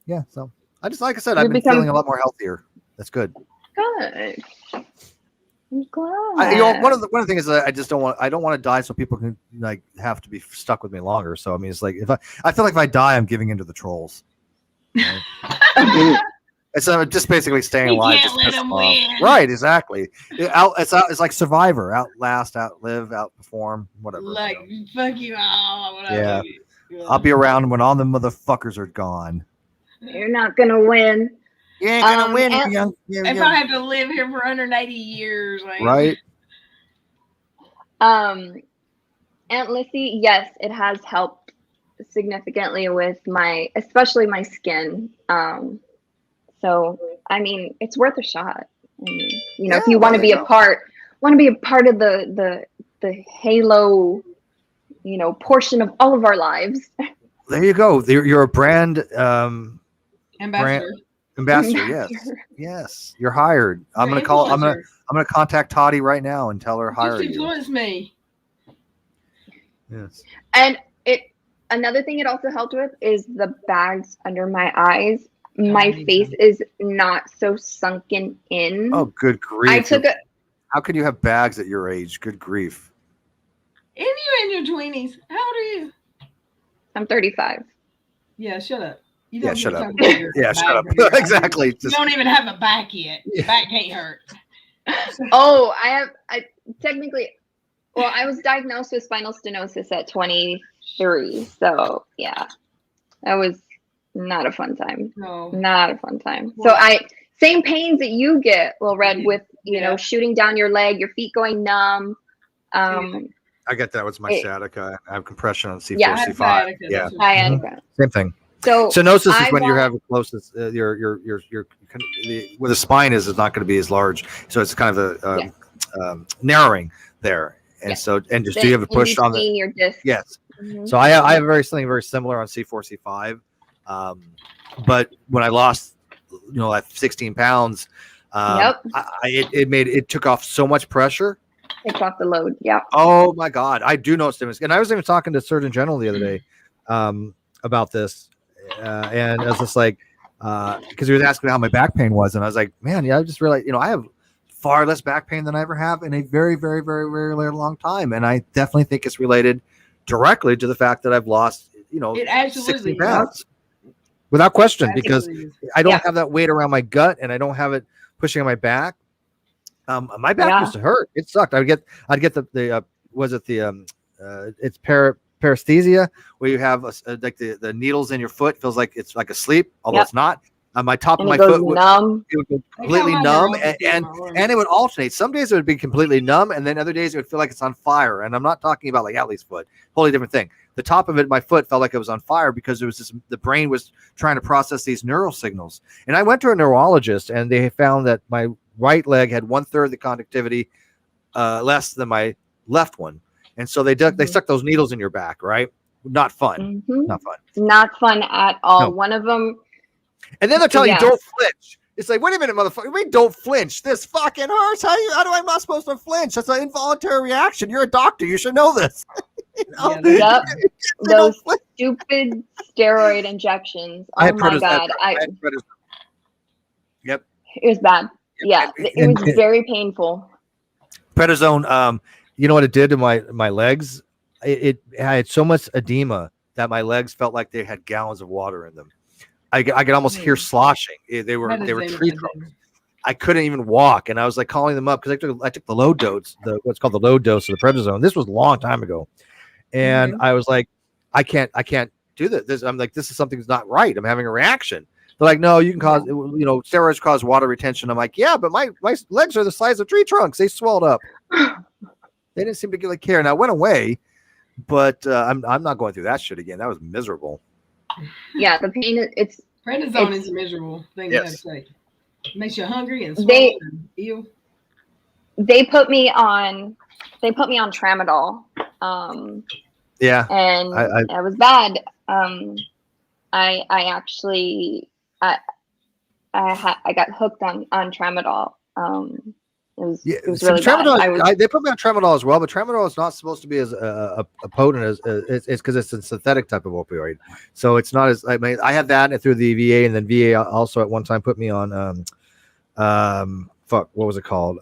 Speaker 9: yeah. So I just like I said, I've
Speaker 8: You
Speaker 9: been
Speaker 8: become-
Speaker 9: feeling a lot more healthier. That's good.
Speaker 8: Good. I'm glad.
Speaker 9: You know, one of the things is that I don't want to die so people can like have to be stuck with me longer. So I mean, it's like I feel like if I die, I'm giving into the trolls. Right? It's just basically staying
Speaker 2: You
Speaker 9: alive.
Speaker 2: can't
Speaker 9: just
Speaker 2: let
Speaker 9: piss
Speaker 2: them
Speaker 9: them off.
Speaker 2: win.
Speaker 9: Right? Exactly. It's like Survivor: outlast, outlive, outperform, whatever.
Speaker 2: Like fuck you all. Whatever.
Speaker 9: Yeah.
Speaker 2: Yeah.
Speaker 9: I'll be around when all the motherfuckers are gone.
Speaker 8: You're not gonna win.
Speaker 9: You ain't gonna win,
Speaker 8: and-
Speaker 9: young.
Speaker 2: If I have to live here for 180 years, like,
Speaker 9: Right?
Speaker 8: Aunt Lissy, yes, it has helped significantly with especially my skin. So I mean, it's worth a shot. I mean, if you want to be a part of the halo, portion of all of our lives.
Speaker 9: There you go. You're a brand
Speaker 2: ambassador.
Speaker 9: ambassador. Yes, yes. You're hired. I'm
Speaker 2: You're
Speaker 9: gonna contact Toddy right now and tell her hire
Speaker 2: Just
Speaker 9: you.
Speaker 2: influence me.
Speaker 9: Yes.
Speaker 8: And another thing it also helped with is the bags under my eyes. My
Speaker 2: I need
Speaker 8: face
Speaker 2: some.
Speaker 8: is not so sunken in.
Speaker 9: Oh, good grief!
Speaker 8: I took a
Speaker 9: How could you have bags at your age? Good grief!
Speaker 2: And you in your 20s. How old are you?
Speaker 8: I'm 35.
Speaker 2: Yeah, shut up. You
Speaker 9: Yeah,
Speaker 2: don't
Speaker 9: shut
Speaker 2: get
Speaker 9: up.
Speaker 2: to talk about your
Speaker 9: Yeah, shut
Speaker 2: back
Speaker 9: up.
Speaker 2: or your-
Speaker 9: Exactly.
Speaker 2: You
Speaker 9: Just,
Speaker 2: don't even have a back yet.
Speaker 9: Yeah.
Speaker 2: Back can't hurt.
Speaker 8: Oh, I technically, well, I was diagnosed with spinal stenosis at 23. So yeah, that was not a fun time.
Speaker 2: No.
Speaker 8: Not a fun time.
Speaker 2: Well-
Speaker 8: So same pains that you get, Lil Red,
Speaker 2: Yeah.
Speaker 8: with,
Speaker 2: Yeah.
Speaker 8: shooting down your leg, your feet going numb.
Speaker 9: I get that with my
Speaker 8: It-
Speaker 9: sciatica. I have compression on C4,
Speaker 8: Yeah,
Speaker 2: I have
Speaker 9: C5.
Speaker 2: sciatica,
Speaker 9: Yeah,
Speaker 2: that's what-
Speaker 8: Sciatica.
Speaker 9: same thing.
Speaker 8: So
Speaker 9: Stenosis is
Speaker 8: I
Speaker 9: when you
Speaker 8: want-
Speaker 9: have the closest. Where the spine is not going to be as large, so it's kind of a narrowing there, and
Speaker 8: Yeah.
Speaker 9: so and just
Speaker 8: the-
Speaker 9: do you have a
Speaker 8: in
Speaker 9: push on the?
Speaker 8: between your disc.
Speaker 9: Yes.
Speaker 8: Mhm.
Speaker 9: So I have something very similar on C4, C5, but when I lost, like 16 pounds,
Speaker 8: Yep.
Speaker 9: it took off so much pressure.
Speaker 8: Takes off the load. Yeah.
Speaker 9: Oh my God, I do know stimulus, and I was even talking to Surgeon General the other day about this, and I was just like, because he was asking me how my back pain was, and I was like, man, yeah, I just realized, I have far less back pain than I ever have in a very, very, very, very, very long time, and I definitely think it's related directly to the fact that I've lost,
Speaker 2: It absolutely
Speaker 9: 60
Speaker 2: is.
Speaker 9: pounds without question, because
Speaker 2: Absolutely is.
Speaker 9: I don't
Speaker 8: Yeah.
Speaker 9: have that weight around my gut, and I don't have it pushing on my back. My back
Speaker 8: Yeah.
Speaker 9: used to hurt. It sucked. I'd get the it's paresthesia, where you have like the needles in your foot feels like it's like asleep, although
Speaker 8: Yep.
Speaker 9: it's not. On my top
Speaker 8: And
Speaker 9: of
Speaker 8: it
Speaker 9: my
Speaker 8: goes
Speaker 9: foot would,
Speaker 8: numb.
Speaker 9: it would go
Speaker 2: Like how
Speaker 9: completely
Speaker 2: my
Speaker 9: numb,
Speaker 2: neuropathy in
Speaker 9: and
Speaker 2: my arm.
Speaker 9: and it would alternate. Some days it would be completely numb, and then other days it would feel like it's on fire. And I'm not talking about like Allie's foot, totally different thing. The top of it, my foot felt like it was on fire because it was just the brain was trying to process these neural signals. And I went to a neurologist, and they found that my right leg had 1/3 the conductivity less than my left one, and so they stuck those needles in your back. Right? Not fun.
Speaker 8: Mhm.
Speaker 9: Not fun.
Speaker 8: Not fun at all.
Speaker 9: No.
Speaker 8: One of them.
Speaker 9: And then they're telling
Speaker 8: Yes.
Speaker 9: you don't flinch. It's like, wait a minute, motherfucker. Wait, don't flinch. This fucking hurts. How do I not supposed to flinch? That's an involuntary reaction. You're a doctor. You should know this.
Speaker 2: Yeah,
Speaker 8: Yep.
Speaker 9: They don't
Speaker 8: Those
Speaker 9: flinch.
Speaker 8: stupid steroid injections.
Speaker 9: I
Speaker 8: Oh
Speaker 9: had
Speaker 8: my
Speaker 9: prednisone.
Speaker 8: God.
Speaker 9: I had prednisone. Yep.
Speaker 8: It was bad. Yeah.
Speaker 9: And-
Speaker 8: It was
Speaker 9: and-
Speaker 8: very painful.
Speaker 9: Prednisone. You know what it did to my legs? It had so much edema that my legs felt like they had gallons of water in them. I could almost hear sloshing. They were
Speaker 2: Prednisone,
Speaker 9: tree trunks. I couldn't even walk, and I was like calling them up because I took the low dose, what's called the low dose of the prednisone. This was a long time ago, and I was like, I can't do this. I'm like, this is something's not right. I'm having a reaction. They're like, no, you can cause, steroids cause water retention. I'm like, yeah, but my legs are the size of tree trunks. They swelled up. They didn't seem to really care. And I went away, but I'm not going through that shit again. That was miserable.
Speaker 8: Yeah. The pain, it's
Speaker 2: Prednisone is a miserable thing to have to take. Makes you hungry and
Speaker 8: They-
Speaker 2: swollen and ill.
Speaker 8: They put me on tramadol.
Speaker 7: Yeah.
Speaker 8: And it was bad. I actually I got hooked on tramadol. It was really
Speaker 7: tramadol,
Speaker 8: bad.
Speaker 7: they put me on tramadol as well, but tramadol is not supposed to be as a potent as it's because it's a synthetic type of opioid. So it's not as, I mean, I had that through the VA, and then VA also at one time put me on what was it called?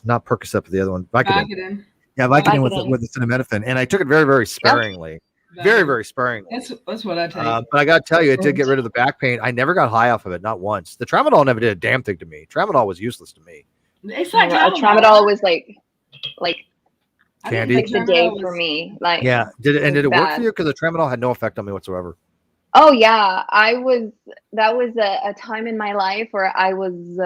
Speaker 7: Not Percocet, but the other one, Vicodin. Yeah, Vicodin with the acetaminophen, and I took it very, very sparingly. Yep. Very, very sparingly.
Speaker 2: That's what I take.
Speaker 7: But I got to tell you, it did get rid of the back pain. I never got high off of it, not once. The tramadol never did a damn thing to me. Tramadol was useless to me.
Speaker 2: It's like
Speaker 8: tramadol was like
Speaker 7: candy.
Speaker 8: Like the day for me. Like,
Speaker 7: yeah. Did it work for you? Because the tramadol had no effect on me whatsoever.
Speaker 8: Oh yeah, that was a time in my life where I was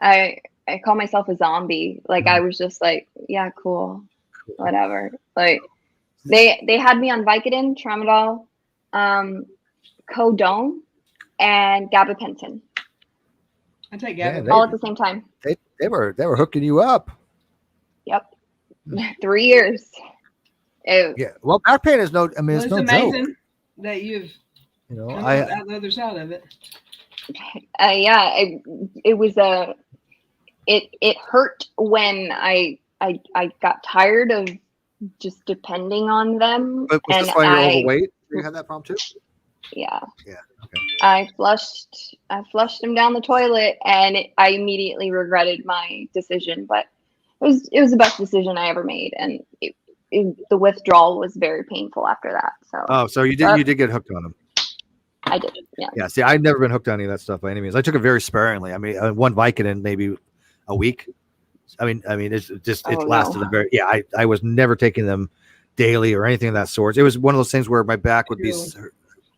Speaker 8: I call myself a zombie. Like I was just like, yeah, cool. Whatever. Like they had me on Vicodin, tramadol, Codone, and gabapentin.
Speaker 2: I take gabapentin
Speaker 8: all at the same time.
Speaker 7: They were hooking you up.
Speaker 8: Yep. 3 years.
Speaker 7: Yeah. Well, back pain is no. I mean, it's no
Speaker 2: amazing
Speaker 7: joke.
Speaker 2: That you've
Speaker 7: come
Speaker 2: out the other side of it.
Speaker 8: Yeah. It was it hurt when I got tired of just depending on them.
Speaker 7: But was this why you're overweight? You had that problem too?
Speaker 8: Yeah.
Speaker 7: Yeah. Okay.
Speaker 8: I flushed him down the toilet, and I immediately regretted my decision. But it was the best decision I ever made, and the withdrawal was very painful after that.
Speaker 7: So you did get hooked on them.
Speaker 8: I did. Yeah.
Speaker 7: Yeah. See, I've never been hooked on any of that stuff by any means. I took it very sparingly. I mean, one Vicodin maybe a week. I mean, it's just it lasted a very. Yeah, I was never taking them daily or anything of that sort. It was one of those things where my back would be.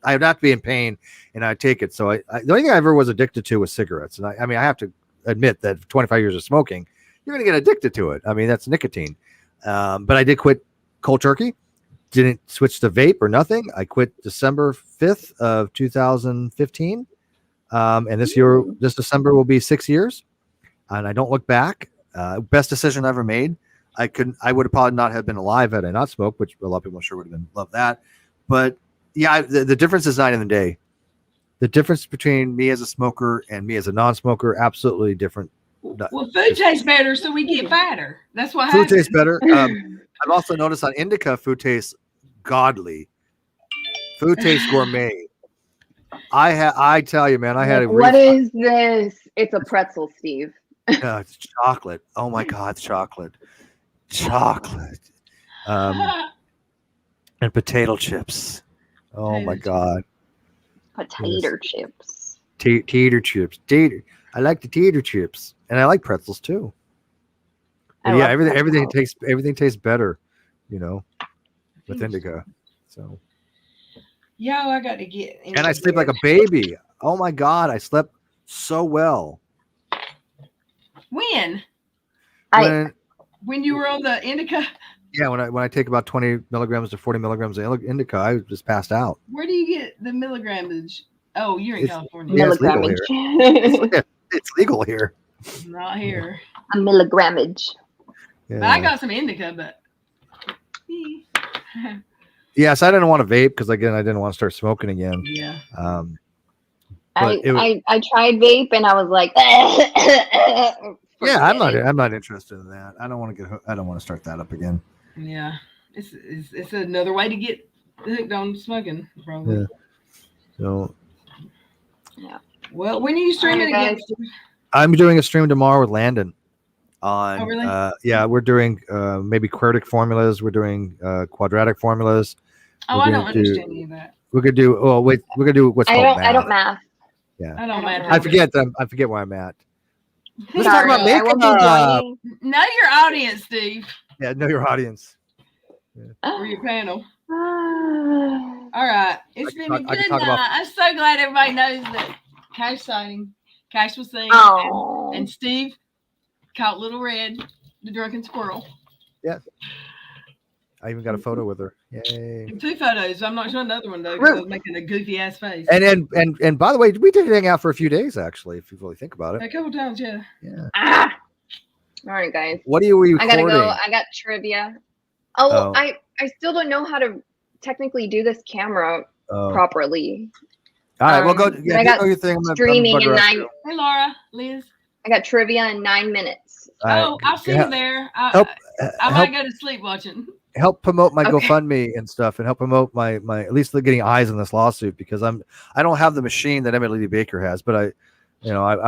Speaker 7: I would not be in pain, and I'd take it. So the only thing I ever was addicted to was cigarettes. And I mean, I have to admit that for 25 years of smoking, you're going to get addicted to it. I mean, that's nicotine. But I did quit cold turkey. Didn't switch to vape or nothing. I quit December 5th of 2015. And this December will be 6 years. And I don't look back. Best decision I ever made. I would have probably not have been alive had I not smoked, which a lot of people I'm sure would have loved that. But yeah, the difference is night and day. The difference between me as a smoker and me as a non-smoker, absolutely different.
Speaker 2: Well, food tastes better, so we get fatter. That's what
Speaker 7: food tastes better. I've also noticed on indica, food tastes godly. Food tastes gourmet. I tell you, man, I had a.
Speaker 8: What is this? It's a pretzel, Steve.
Speaker 7: It's chocolate. Oh my God, it's chocolate. And potato chips. Oh my God.
Speaker 8: Potato chips.
Speaker 7: Tater chips. I like the tater chips, and I like pretzels too. But yeah, everything tastes better, with indica. So.
Speaker 2: Yeah, I got to get.
Speaker 7: And I sleep like a baby. Oh my God, I slept so well.
Speaker 2: When you were on the indica?
Speaker 7: Yeah, when I take about 20 milligrams to 40 milligrams of indica, I just passed out.
Speaker 2: Where do you get the milligrammage? Oh, you're in California.
Speaker 7: Yeah, it's legal here.
Speaker 2: Not here.
Speaker 8: A milligrammage.
Speaker 2: Yeah. I got some indica, but.
Speaker 7: Yes, I didn't want to vape because again, I didn't want to start smoking again.
Speaker 2: Yeah.
Speaker 8: I tried vape and I was like.
Speaker 7: Yeah, I'm not interested in that. I don't want to start that up again.
Speaker 2: Yeah, it's another way to get hooked on smoking, probably.
Speaker 7: Yeah. So.
Speaker 8: Yeah.
Speaker 2: Well, when are you streaming again?
Speaker 7: I'm doing a stream tomorrow with Landon.
Speaker 2: Oh, really?
Speaker 7: Yeah, we're doing maybe quadratic formulas. We're doing quadratic formulas.
Speaker 2: Oh, I don't understand any of that.
Speaker 7: We're gonna do. Oh, wait, we're gonna do what's called math.
Speaker 8: I don't math.
Speaker 7: Yeah.
Speaker 2: I don't math.
Speaker 7: I forget where I'm at.
Speaker 2: Let's talk about makeup. Know your audience, Steve.
Speaker 7: Yeah, know your audience.
Speaker 2: Yeah. Or your panel. All right. It's been a good night. I'm so glad everybody knows that Cash sighting. Cash was saying, and Steve caught Little Red, the drunken squirrel.
Speaker 7: Yeah. I even got a photo with her.
Speaker 9: Yay.
Speaker 2: 2 photos. I'm not showing the other one though because I was making a goofy ass face.
Speaker 9: And by the way, we did hang out for a few days actually, if you really think about
Speaker 2: A
Speaker 9: it.
Speaker 2: couple times, yeah.
Speaker 9: Yeah.
Speaker 8: Ah. All right, guys.
Speaker 9: What are you recording?
Speaker 8: I gotta go. I got trivia. Oh, I still don't know how to technically do this camera properly.
Speaker 9: All right, well, go. Yeah,
Speaker 8: I got
Speaker 9: do your thing.
Speaker 8: streaming in 9.
Speaker 2: Hey, Laura, Liz.
Speaker 8: I got trivia in 9 minutes.
Speaker 2: Oh, I'll see you there. I might go to sleep watching.
Speaker 9: Help promote my GoFundMe and stuff, and help promote my at least getting eyes in this lawsuit, because I don't have the machine that Emily Baker has, but I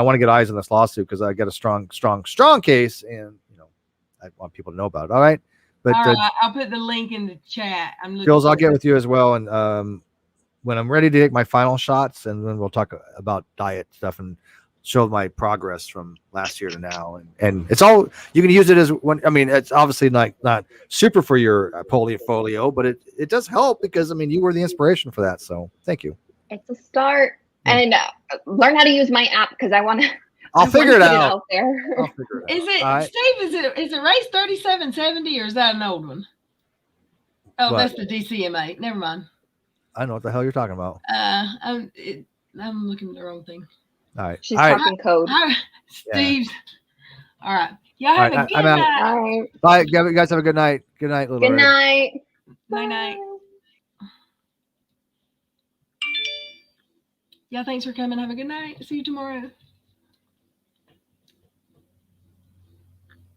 Speaker 9: want to get eyes in this lawsuit because I got a strong case, and I want people to know about it. All right, but
Speaker 2: all right, I'll put the link in the chat.
Speaker 9: Jules, I'll get with you as well, and when I'm ready to take my final shots, and then we'll talk about diet stuff and show my progress from last year to now. And it's all, you can use it as one. I mean, it's obviously not super for your polio, but it does help because, I mean, you were the inspiration for that. So thank you.
Speaker 8: It's a start. And learn how to use my app because I want to.
Speaker 9: I'll figure it out.
Speaker 8: There.
Speaker 9: I'll figure it out.
Speaker 2: Is it,
Speaker 9: right.
Speaker 2: Steve, is it race 3770 or is that an old one? Oh,
Speaker 9: What?
Speaker 2: that's the DCMA. Never mind.
Speaker 9: I know what the hell you're talking about.
Speaker 2: I'm looking at the wrong thing.
Speaker 9: All right.
Speaker 8: She's talking code.
Speaker 2: Steve. All right. Y'all have a good night.
Speaker 8: All right.
Speaker 9: Bye. You guys have a good night. Good night, little.
Speaker 8: Good night.
Speaker 2: Night. Yeah, thanks for coming. Have a good night. See you tomorrow.